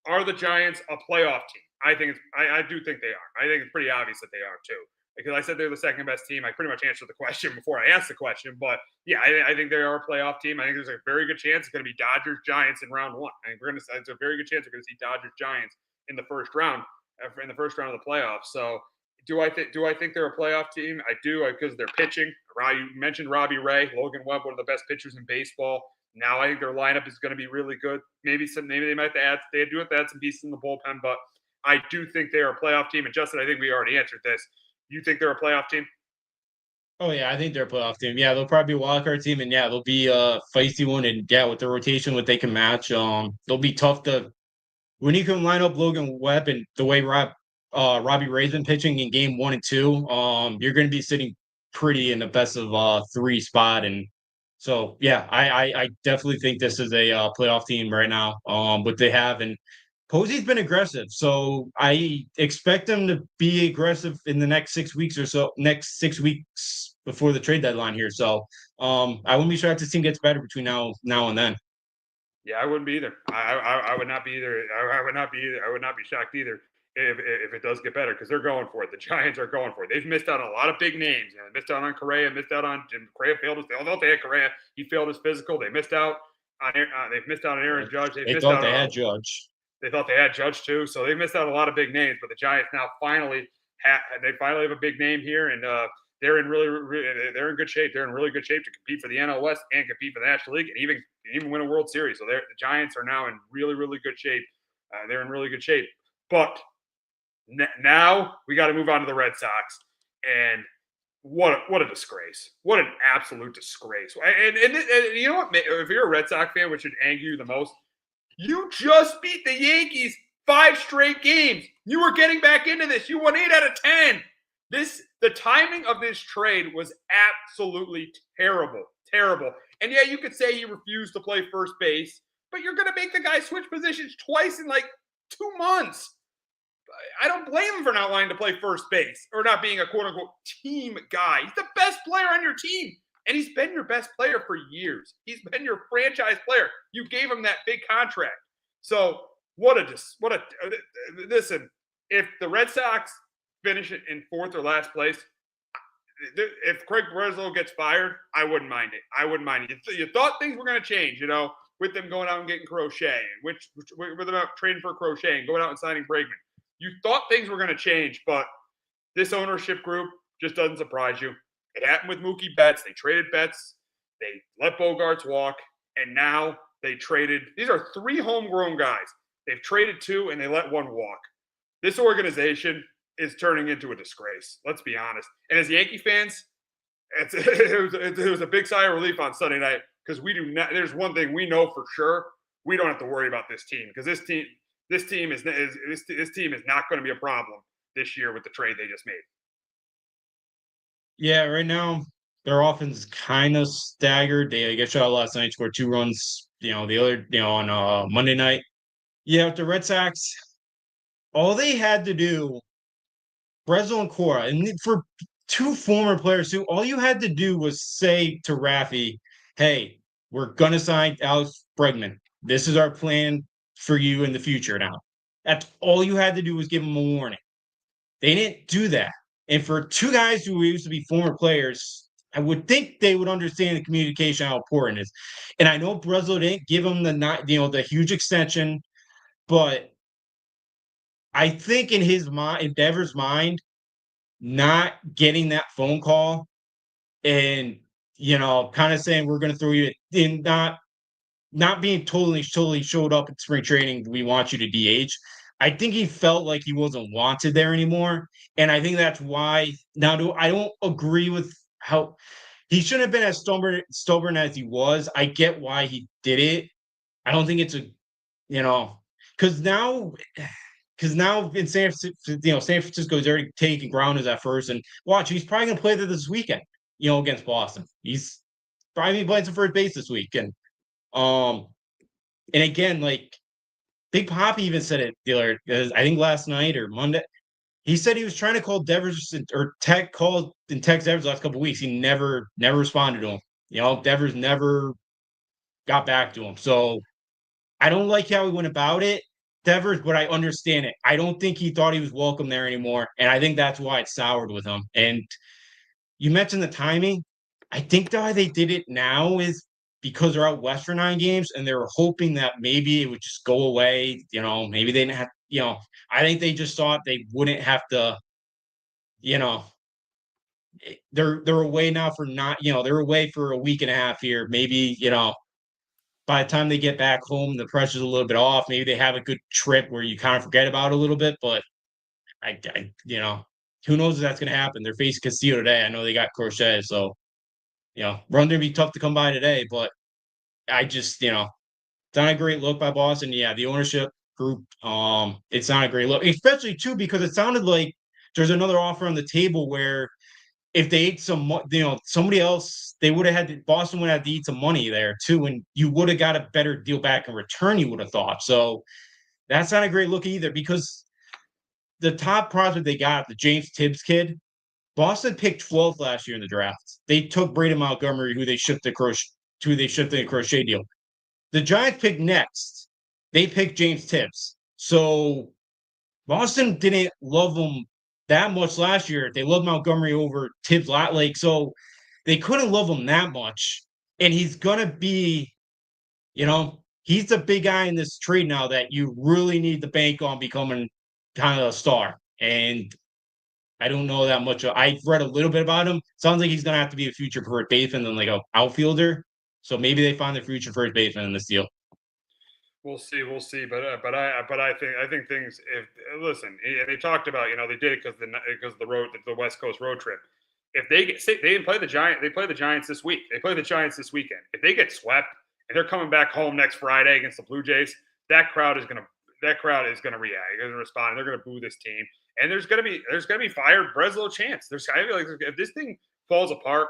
Are the Giants a playoff team? I do think they are. I think it's pretty obvious that they are too. Because I said they're the second best team. I pretty much answered the question before I asked the question. But yeah, I think they are a playoff team. I think there's a very good chance it's going to be Dodgers Giants in round one. I think it's a very good chance we're going to see Dodgers Giants in the first round of the playoffs. So do I think they're a playoff team? I do because they're pitching. You mentioned Robbie Ray, Logan Webb, one of the best pitchers in baseball. Now I think their lineup is going to be really good. Maybe they might have to add some pieces in the bullpen, but I do think they are a playoff team. And Justin, I think we already answered this. You think they're a playoff team? Oh yeah, I think they're a playoff team. Yeah, they'll probably be a wild card team, and yeah, they'll be a feisty one. And yeah, with the rotation, what they can match, they'll be tough to when you can line up Logan Webb and the way Robbie Ray's been pitching in game 1 and 2. You're going to be sitting pretty in the best of 3 spot, and so yeah, I definitely think this is a playoff team right now. What they have and Posey's been aggressive, so I expect them to be aggressive in the next 6 weeks or so. Next 6 weeks before the trade deadline here. So I wouldn't be shocked if this team gets better between now and then. Yeah, I wouldn't be either. I would not be either. I would not be either. I would not be shocked either if it does get better because they're going for it. The Giants are going for it. They've missed out on a lot of big names. They missed out on Correa. Missed out on Jim Correa. They had Correa. He failed his physical. They missed out on. They've missed out on Aaron Judge. They thought they had Judge. They thought they had Judge too. So they missed out on a lot of big names. But the Giants now finally have a big name here, and they're in they're in good shape. They're in really good shape to compete for the NL West and compete for the National League and even win a World Series. So the Giants are now in really, really good shape. They're in really good shape. But now we got to move on to the Red Sox. And what a disgrace. What an absolute disgrace. And you know what? If you're a Red Sox fan, which should anger you the most, you just beat the Yankees 5 straight games. You were getting back into this. You won 8 out of 10. The timing of this trade was absolutely terrible. Terrible. And yeah, you could say he refused to play first base, but you're going to make the guy switch positions twice in like 2 months. I don't blame him for not wanting to play first base or not being a quote-unquote team guy. He's the best player on your team, and he's been your best player for years. He's been your franchise player. You gave him that big contract. So listen, if the Red Sox finish it in fourth or last place, if Craig Breslow gets fired, I wouldn't mind it. I wouldn't mind it. You thought things were going to change, with them going out and getting Crochet, with them out trading for Crochet and going out and signing Bregman. You thought things were going to change, but this ownership group just doesn't surprise you. It happened with Mookie Betts. They traded Betts. They let Bogarts walk, and now they traded. These are 3 homegrown guys. They've traded 2, and they let 1 walk. This organization is turning into a disgrace. Let's be honest. And as Yankee fans, it was a big sigh of relief on Sunday night because we do not. There's one thing we know for sure: we don't have to worry about this team because this team is not going to be a problem this year with the trade they just made. Yeah, right now their offense is kind of staggered. They got shot out last night, scored 2 runs. The other, on Monday night. Yeah, with the Red Sox, all they had to do, Breslow and Cora, and for 2 former players too, all you had to do was say to Raffy, "Hey, we're gonna sign Alex Bregman. This is our plan for you in the future now." That's all you had to do was give them a warning. They didn't do that. And for 2 guys who used to be former players, I would think they would understand the communication, how important it is. And I know Breslow didn't give him the huge extension, but I think in his mind, in Devers' mind, not getting that phone call and kind of saying we're going to throw you in, not being totally showed up at spring training, we want you to DH. I think he felt like he wasn't wanted there anymore. And I think that's why I don't agree with how he shouldn't have been as stubborn as he was. I get why he did it. I don't think it's because now in San Francisco is already taking ground as at first. And watch, he's probably going to play there this weekend, against Boston. He's probably playing some first base this week. And again, like, Big Poppy even said it I think last night or Monday. He said he was trying to call Devers or text Devers the last couple of weeks. He never responded to him. Devers never got back to him. So I don't like how he went about it, Devers, but I understand it. I don't think he thought he was welcome there anymore. And I think that's why it soured with him. And you mentioned the timing. I think why they did it now is because they're out west for 9 games and they were hoping that maybe it would just go away. Maybe they didn't have, I think they just thought they wouldn't have to, they're away now for they're away for a week and a half here. Maybe, by the time they get back home, the pressure's a little bit off. Maybe they have a good trip where you kind of forget about it a little bit, but who knows if that's going to happen. They're facing Castillo today. I know they got Crochet, so, run going to be tough to come by today, but I just, it's not a great look by Boston. Yeah, the ownership group, it's not a great look, especially too, because it sounded like there's another offer on the table where if they ate somebody else, they would have had Boston would have to eat some money there too, and you would have got a better deal back in return. You would have thought so. That's not a great look either because the top prospect they got, the James Tibbs kid, Boston picked 12th last year in the draft. They took Braden Montgomery, who they shipped the Crochet deal. The Giants picked next. They picked James Tibbs. So Boston didn't love him that much last year. They loved Montgomery over Tibbs. So they couldn't love him that much. And he's going to be, he's the big guy in this trade now that you really need to bank on becoming kind of a star. And I don't know that much. I've read a little bit about him. Sounds like he's going to have to be a future first baseman than like an outfielder. So maybe they find their future first baseman in this deal. We'll see. But I think things. Listen, they talked about they did it because the West Coast road trip. If they didn't play the Giants, they play the Giants this week. They play the Giants this weekend. If they get swept and they're coming back home next Friday against the Blue Jays, that crowd is gonna react. They're gonna respond. They're gonna boo this team. And there's gonna be fired Breslow chance. I feel like if this thing falls apart,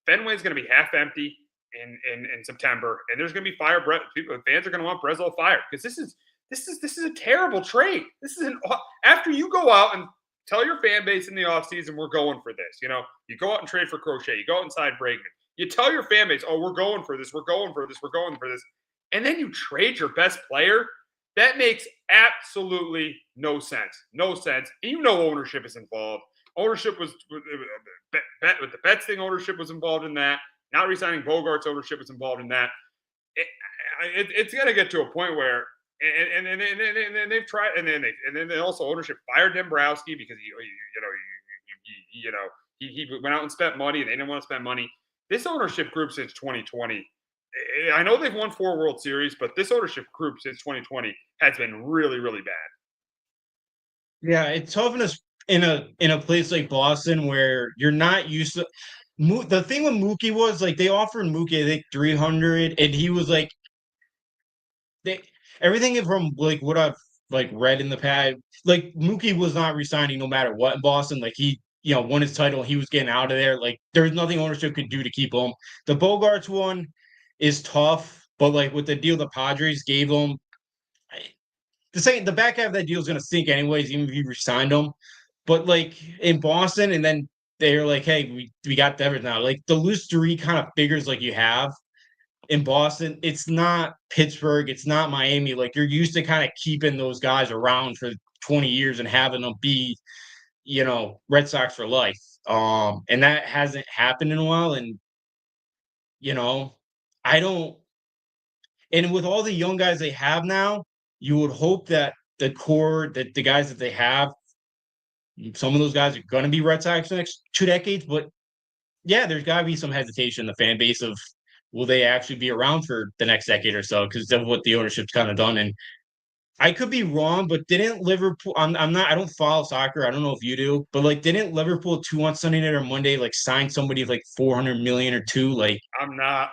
Fenway's gonna be half empty in September, and there's gonna be fans are gonna want Breslow fired because this is a terrible trade. This is after you go out and tell your fan base in the offseason, we're going for this. You go out and trade for Crochet, you go out inside Bregman, you tell your fan base, oh, we're going for this, we're going for this, we're going for this, and then you trade your best player That makes absolutely no sense. No sense. And you know ownership is involved. Ownership was with the Betts thing. Ownership was involved in that. Not resigning Bogart's ownership was involved in that. It's going to get to a point where, and they've tried, and then also ownership fired Dombrowski because he went out and spent money, and they didn't want to spend money. This ownership group since 2020, I know they've won 4 World Series, but this ownership group since 2020 has been really, really bad. Yeah, it's tough in a place like Boston where you're not used to. The thing with Mookie was like they offered Mookie I think 300, and he was like they everything from like what I've like read in the past. Like Mookie was not resigning no matter what in Boston. Like he won his title, he was getting out of there. Like there's nothing ownership could do to keep him. The Bogarts one is tough, but like with the deal the Padres gave him, the back half of that deal is going to sink anyways, even if you re-signed him. But like in Boston, and then they're like, "Hey, we got Devers now." Like the loose three kind of figures like you have in Boston. It's not Pittsburgh. It's not Miami. Like you're used to kind of keeping those guys around for 20 years and having them be, Red Sox for life. And that hasn't happened in a while. And you know, I don't. And with all the young guys they have now, you would hope that the core, that the guys that they have, some of those guys are going to be Red Sox the next 2 decades. But yeah, there's got to be some hesitation in the fan base of will they actually be around for the next decade or so because of what the ownership's kind of done. And I could be wrong, but didn't Liverpool? I'm not. I don't follow soccer. I don't know if you do, but like, didn't Liverpool two on Sunday night or Monday like sign somebody like 400 million or two? Like, I'm not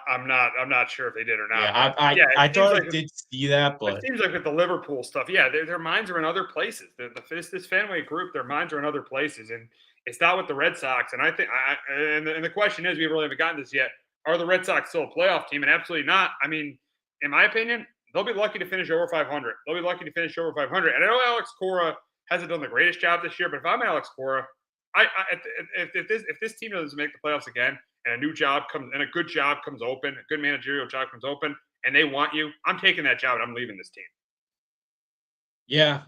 sure if they did or not. yeah, Yeah, I thought I did see that, it but seems like with the Liverpool stuff, yeah, their minds are in other places. This Fenway group, their minds are in other places, and it's not with the Red Sox. And I think, and the question is, we really haven't gotten this yet. Are the Red Sox still a playoff team? And absolutely not. I mean, in my opinion, they'll be lucky to finish over 500. They'll be lucky to finish over 500. And I know Alex Cora hasn't done the greatest job this year, but if I'm Alex Cora, if this team doesn't make the playoffs again, and a new job comes and a good job comes open, a good managerial job comes open, and they want you, I'm taking that job and I'm leaving this team. yeah,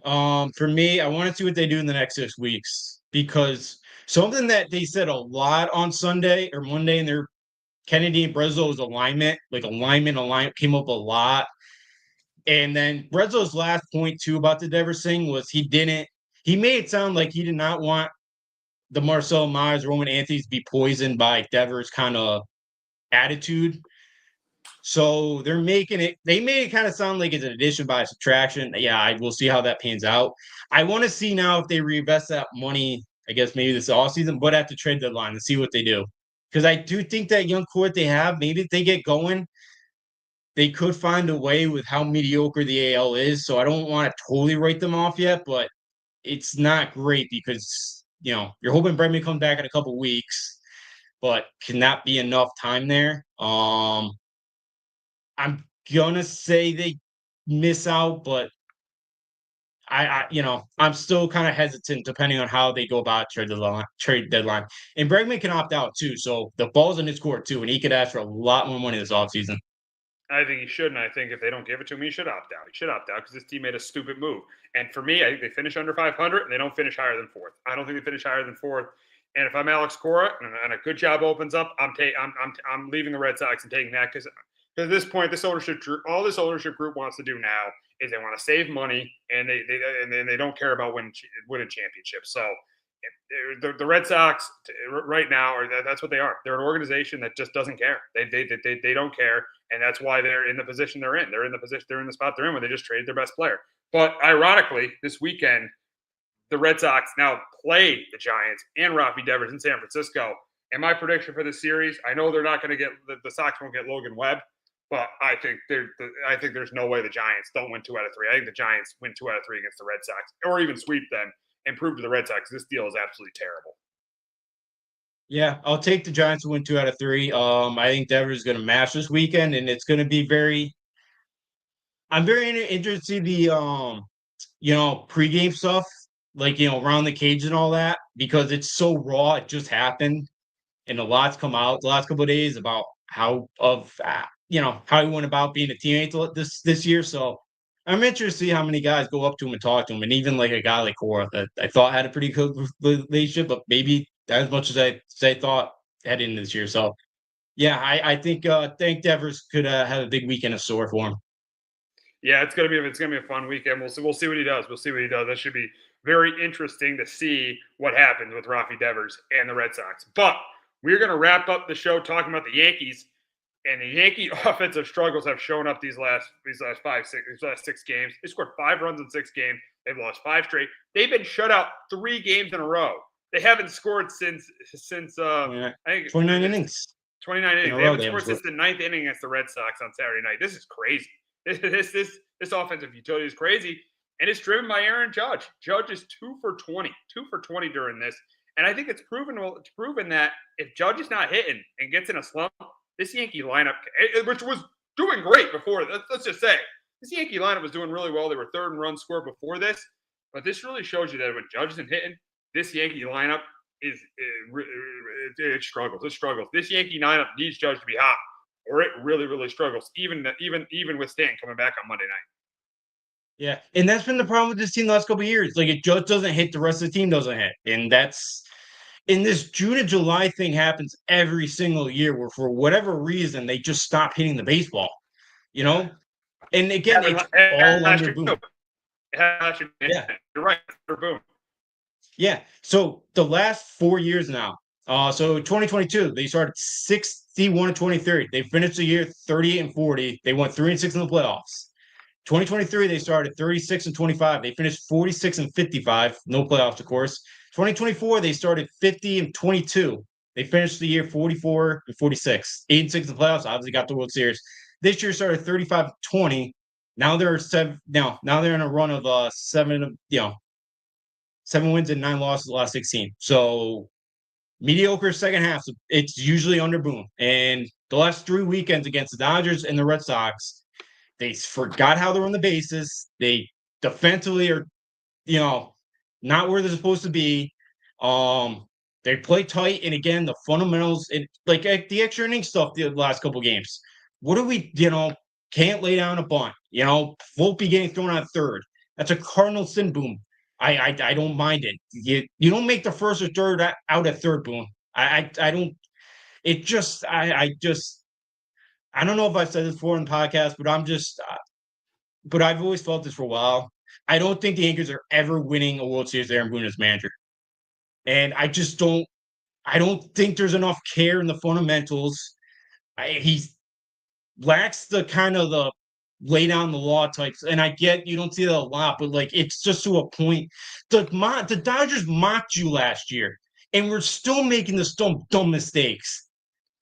for me, I want to see what they do in the next 6 weeks because something that they said a lot on Sunday or Monday in their Kennedy and Breslo's alignment, like alignment came up a lot. And then Breslo's last point too about the Devers thing was he made it sound like he did not want the Marcel Myers, Roman Anthony to be poisoned by Devers kind of attitude. So they made it kind of sound like it's an addition by subtraction. Yeah, I will see how that pans out. I want to see now if they reinvest that money, I guess maybe this offseason, but at the trade deadline and see what they do. Because I do think that young core they have, maybe if they get going, they could find a way with how mediocre the AL is. So I don't want to totally write them off yet, but it's not great because, you're hoping Bregman comes back in a couple weeks, but can that be enough time there? I'm gonna say they miss out, but I'm still kind of hesitant depending on how they go about trade deadline. And Bregman can opt out too, so the ball's in his court too, and he could ask for a lot more money this offseason. I think he should, and I think if they don't give it to him, he should opt out. He should opt out because this team made a stupid move. And for me, I think they finish under 500 and they don't finish higher than fourth. I don't think they finish higher than fourth. And if I'm Alex Cora and a good job opens up, I'm leaving the Red Sox and taking that because at this point, all this ownership group wants to do now is they want to save money and they don't care about winning championships. So the Red Sox right now that's what they are. They're an organization that just doesn't care. They don't care, and that's why they're in the position they're in. They're in the spot they're in where they just traded their best player. But ironically, this weekend, the Red Sox now play the Giants and Rafi Devers in San Francisco. And my prediction for the series, I know they're not going to get the Sox won't get Logan Webb, but I think there's no way the Giants don't win 2 out of 3. I think the Giants win 2 out of 3 against the Red Sox, or even sweep them and prove to the Red Sox this deal is absolutely terrible. Yeah, I'll take the Giants to win 2 out of 3. I think Devers is going to match this weekend, and it's going to be very. I'm very interested to see the pregame stuff, like around the cage and all that, because it's so raw. It just happened, and a lot's come out the last couple of days about how he went about being a teammate this year. So I'm interested to see how many guys go up to him and talk to him, and even like a guy like Cora that I thought had a pretty good relationship, but maybe as much as I thought heading into this year. So yeah, I think Devers could have a big weekend of store for him. Yeah, it's gonna be a fun weekend. We'll see what he does. We'll see what he does. That should be very interesting to see what happens with Rafi Devers and the Red Sox. But we're gonna wrap up the show talking about the Yankees. And the Yankee offensive struggles have shown up these last 6 games. They scored 5 runs in 6 games. They've lost 5 straight. They've been shut out 3 games in a row. They haven't scored since I think 29 innings. 29 innings. They row, haven't scored since the 9th inning against the Red Sox on Saturday night. This is crazy. This offensive utility is crazy, and it's driven by Aaron Judge. Judge is 2 for 20 during this, and I think it's proven that if Judge is not hitting and gets in a slump, this Yankee lineup, which was doing great before, let's just say, this Yankee lineup was doing really well. They were third in run score before this, but this really shows you that when Judge isn't hitting, this Yankee lineup it struggles. It struggles. This Yankee lineup needs Judge to be hot, or it really, really struggles. Even with Stan coming back on Monday night. Yeah, and that's been the problem with this team the last couple of years. Like, it just doesn't hit, the rest of the team doesn't hit, and that's. And this June and July thing happens every single year where for whatever reason they just stop hitting the baseball, you know? And again, it's all under Boom. Yeah. You're right. Boom. Yeah. So the last 4 years now, so 2022, they started 61-23. They finished the year 38-40. They went 3-6 in the playoffs. 2023, they started 36-25. They finished 46-55. No playoffs, of course. 2024, they started 50-22. They finished the year 44-46. 8-6 in the playoffs. Obviously, got the World Series. This year started 35-20. Now they're now they're in a run of 7 wins and 9 losses the last 16. So mediocre second half. So it's usually under Boom. And the last 3 weekends against the Dodgers and the Red Sox, they forgot how to run the bases. They defensively are, not where they're supposed to be. They play tight, and again, the fundamentals, like the extra inning stuff the last couple games. What do we, can't lay down a bunt? Volpe getting thrown out third. That's a cardinal sin, Boom. I don't mind it. You don't make the first or third out at third, Boom. I don't. It just I don't know if I've said this before in the podcast, but I've always felt this for a while. I don't think the Yankees are ever winning a World Series with Aaron Boone as manager. And I don't think there's enough care in the fundamentals. He lacks the kind of the lay down the law types. And I get you don't see that a lot, but like it's just to a point. The Dodgers mocked you last year, and we're still making the dumb mistakes.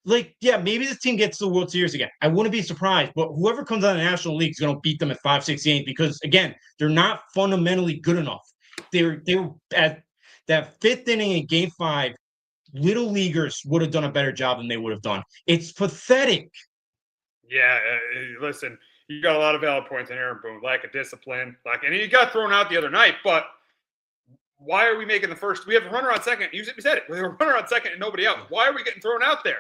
Like, yeah, maybe this team gets to the World Series again. I wouldn't be surprised, but whoever comes out of the National League is going to beat them at 5-6 because, again, they're not fundamentally good enough. They were at that 5th inning in Game 5. Little leaguers would have done a better job than they would have done. It's pathetic. Yeah, listen, you got a lot of valid points in Aaron Boone. Lack of discipline, and he got thrown out the other night, but why are we making the first? We have a runner on second. You said it. We have a runner on second and nobody out. Why are we getting thrown out there?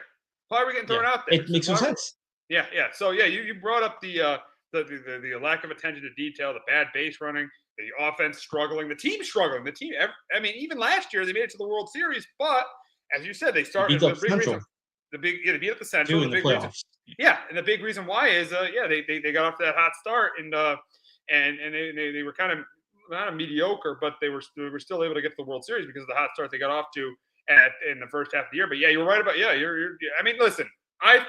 Why are we getting thrown out there? It makes no sense. Yeah. So you brought up the lack of attention to detail, the bad base running, the offense struggling, the team struggling. The team. I mean, even last year they made it to the World Series, but as you said, they started the big reason. They beat up the Central. In the playoffs. And the big reason why is they got off to that hot start and they were kind of not a mediocre, but they were still able to get to the World Series because of the hot start they got off to in the first half of the year. But yeah, you're right about I mean, listen, I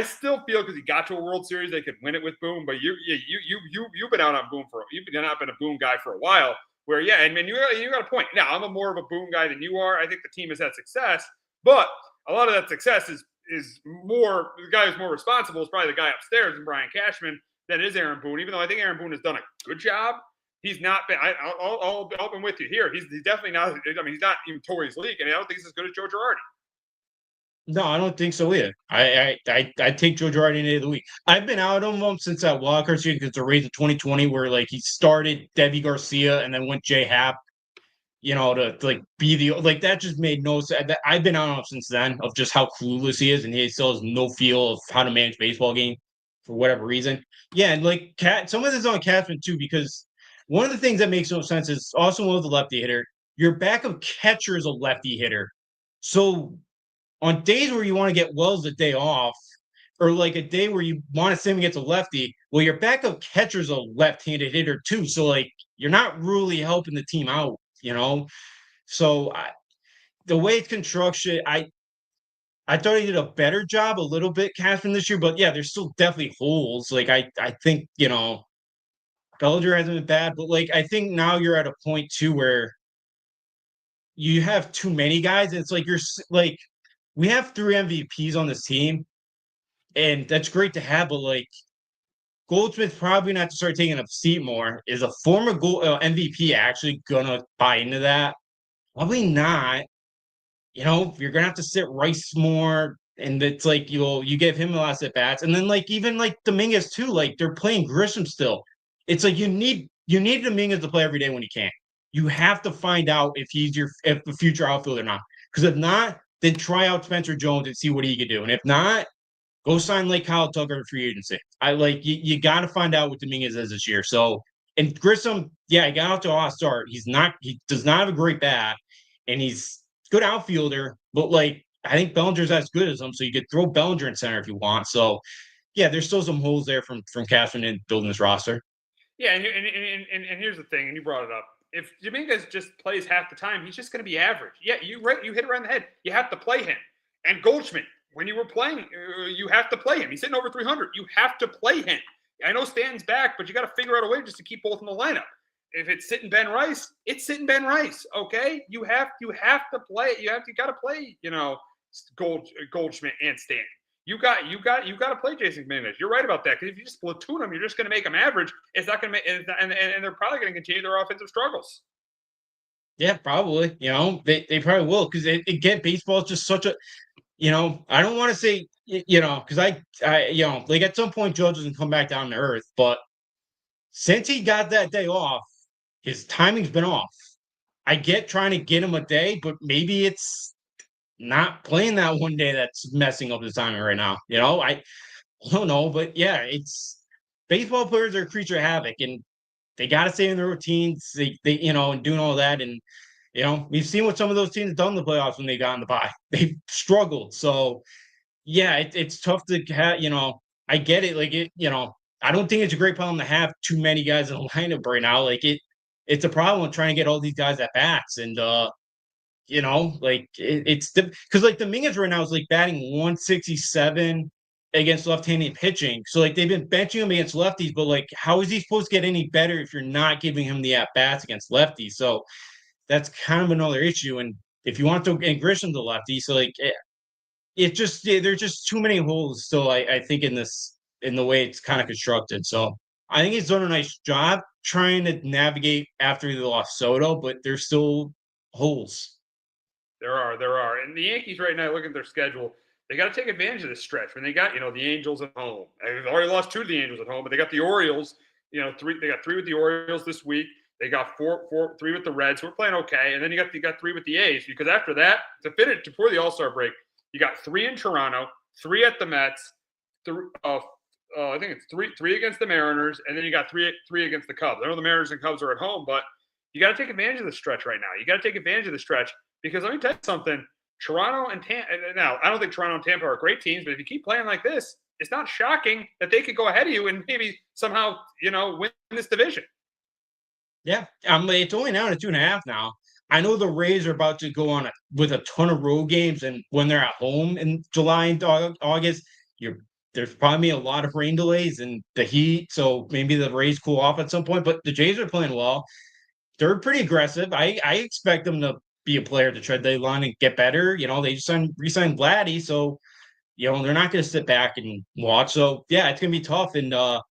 still feel because he got to a World Series they could win it with Boone. But you've been out on Boone you've been a Boone guy for a while. Where and you got a point. Now I'm more of a Boone guy than you are. I think the team has had success, but a lot of that success is more the guy who's more responsible is probably the guy upstairs and Brian Cashman than is Aaron Boone. Even though I think Aaron Boone has done a good job. He's not been. I'll be with you here. He's definitely not. I mean, he's not even Torrey's league, and I don't think he's as good as Joe Girardi. No, I don't think so either. I take Joe Girardi any day of the week. I've been out on him since that wild card season because the race of 2020, where like he started Debbie Garcia and then went Jay Happ, to like be that just made no sense. I've been out on him since then of just how clueless he is, and he still has no feel of how to manage baseball game. for whatever reason. Yeah, and like some of this is on Cashman too, because one of the things that makes no sense is Austin Wells, a lefty hitter. Your backup catcher is a lefty hitter. So on days where you want to get Wells a day off, or like a day where you want to send him against a lefty, well, your backup catcher's a left-handed hitter too. So like you're not really helping the team out, you know. So the way it's construction, I thought he did a better job a little bit Cashman this year, but yeah, there's still definitely holes. Like I think Bellinger hasn't been bad, but like I think now you're at a point too where you have too many guys. It's like you're like we have 3 MVPs on this team, and that's great to have, but like Goldsmith's probably not to start taking a seat more. Is a former MVP actually gonna buy into that? Probably not. You're gonna have to sit Rice more, and it's like you give him a lot of at bats, and then like even like Dominguez too. Like they're playing Grisham still. It's like you need Dominguez to play every day when he can. You have to find out if he's if the future outfielder or not. Because if not, then try out Spencer Jones and see what he could do. And if not, go sign like Kyle Tucker in free agency. I like you got to find out what Dominguez is this year. So and Grissom, yeah, he got out to a hot start. He does not have a great bat, and he's good outfielder, but like I think Bellinger's as good as him, so you could throw Bellinger in center if you want. So yeah, there's still some holes there from Cashman in building this roster. Yeah, and here's the thing, and you brought it up. If Dominguez just plays half the time, he's just going to be average. Yeah, you hit it around the head. You have to play him. And Goldschmidt, when you were playing, you have to play him. He's hitting over 300. You have to play him. I know Stanton's back, but you got to figure out a way just to keep both in the lineup. If it's sitting Ben Rice, it's sitting Ben Rice. Okay, you have to play. You got to play. Goldschmidt and Stanton. You got to play Jason Dominguez. You're right about that, because if you just platoon them, you're just going to make them average. It's not going to make, and they're probably going to continue their offensive struggles. Yeah, probably. They probably will, because again, baseball is just such a. I don't want to say because I like at some point Joe doesn't come back down to earth, but since he got that day off, his timing's been off. I get trying to get him a day, but maybe it's not playing that one day that's messing up his timing right now. I don't know, but yeah, it's baseball players are a creature of havoc, and they got to stay in their routines. They and doing all that, and we've seen what some of those teams have done in the playoffs when they got in the bye. They've struggled. So yeah, it's tough to have. I get it. Like I don't think it's a great problem to have too many guys in the lineup right now. Like it's a problem trying to get all these guys at bats, and it's because like Dominguez right now is like batting 167 against left-handed pitching. So like they've been benching him against lefties, but like how is he supposed to get any better if you're not giving him the at bats against lefties? So that's kind of another issue. And if you want to and Grisham the lefty, so like there's just too many holes still. I think in the way it's kind of constructed. So I think he's done a nice job trying to navigate after they lost Soto, but there's still holes. There are. And the Yankees right now, looking at their schedule, they got to take advantage of this stretch. When they got, the Angels at home. They've already lost 2 of the Angels at home, but they got the Orioles, 3. They got 3 with the Orioles this week. They got 3 with the Reds, who are playing okay. And then you got 3 with the A's, because after that, to finish before the All-Star break, you got 3 in Toronto, 3 at the Mets, I think it's 3 against the Mariners, and then you got 3 against the Cubs. I know the Mariners and Cubs are at home, but you got to take advantage of the stretch right now. You got to take advantage of the stretch, because let me tell you something. Toronto and Tampa. Now, I don't think Toronto and Tampa are great teams, but if you keep playing like this, it's not shocking that they could go ahead of you and maybe somehow, win this division. Yeah, it's only down to 2.5 now. I know the Rays are about to go on with a ton of road games, and when they're at home in July and August, there's probably a lot of rain delays and the heat, so maybe the Rays cool off at some point. But the Jays are playing well. They're pretty aggressive. I expect them to be a player to tread the line and get better. They just re-signed Vladdy, so they're not going to sit back and watch. So yeah, it's going to be tough, and the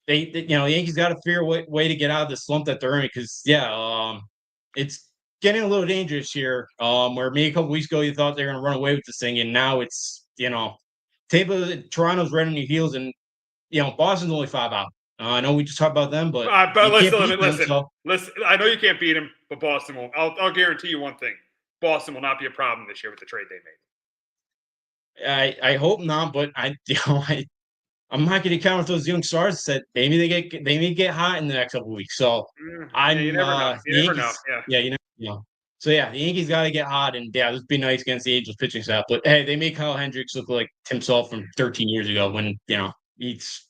Yankees got to figure a way to get out of the slump that they're in, because it's getting a little dangerous here. Where maybe a couple weeks ago you thought they were going to run away with this thing, and now it's Toronto's right on your heels, and Boston's only 5 out. I know we just talked about them, but listen. I know you can't beat them, but Boston won't. I'll guarantee you one thing: Boston will not be a problem this year with the trade they made. I hope not, but I I'm not going to count with those young stars that maybe they may get hot in the next couple of weeks. So you never know. You never know. Yeah, you never know. So yeah, the Yankees got to get hot, and yeah, let's be nice against the Angels pitching staff. But hey, they made Kyle Hendricks look like himself from 13 years ago when he's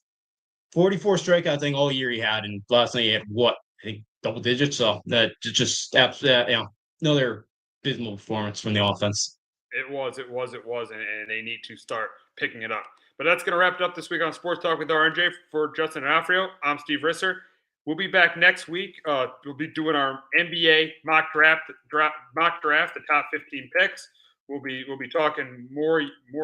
44 strikeouts I think all year he had, and last night he had I think double digits. So that just another abysmal performance from the offense. It was, and they need to start picking it up. But that's going to wrap it up this week on Sports Talk with RNJ. For Justin and Alfredo, I'm Steve Risser. We'll be back next week. We'll be doing our NBA mock draft, the top 15 picks. We'll be talking more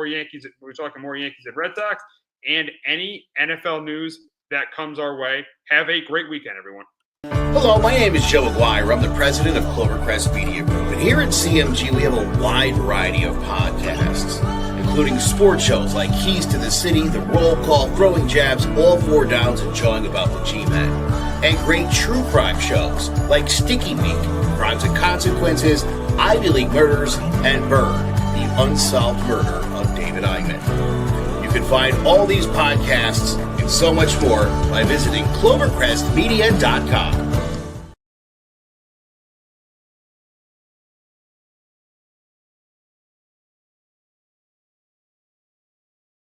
Yankees. We're talking more Yankees and Red Sox, and any NFL news that comes our way. Have a great weekend, everyone. Hello, my name is Joe Aguirre. I'm the president of Clovercrest Media Group. And here at CMG, we have a wide variety of podcasts, including sports shows like Keys to the City, The Roll Call, Throwing Jabs, All Four Downs, and Jawing About the G-Men. And great true crime shows like Sticky Meat, Crimes and Consequences, Ivy League Murders, and Burn, the unsolved murder of David Eichmann. You can find all these podcasts and so much more by visiting clovercrestmedia.com.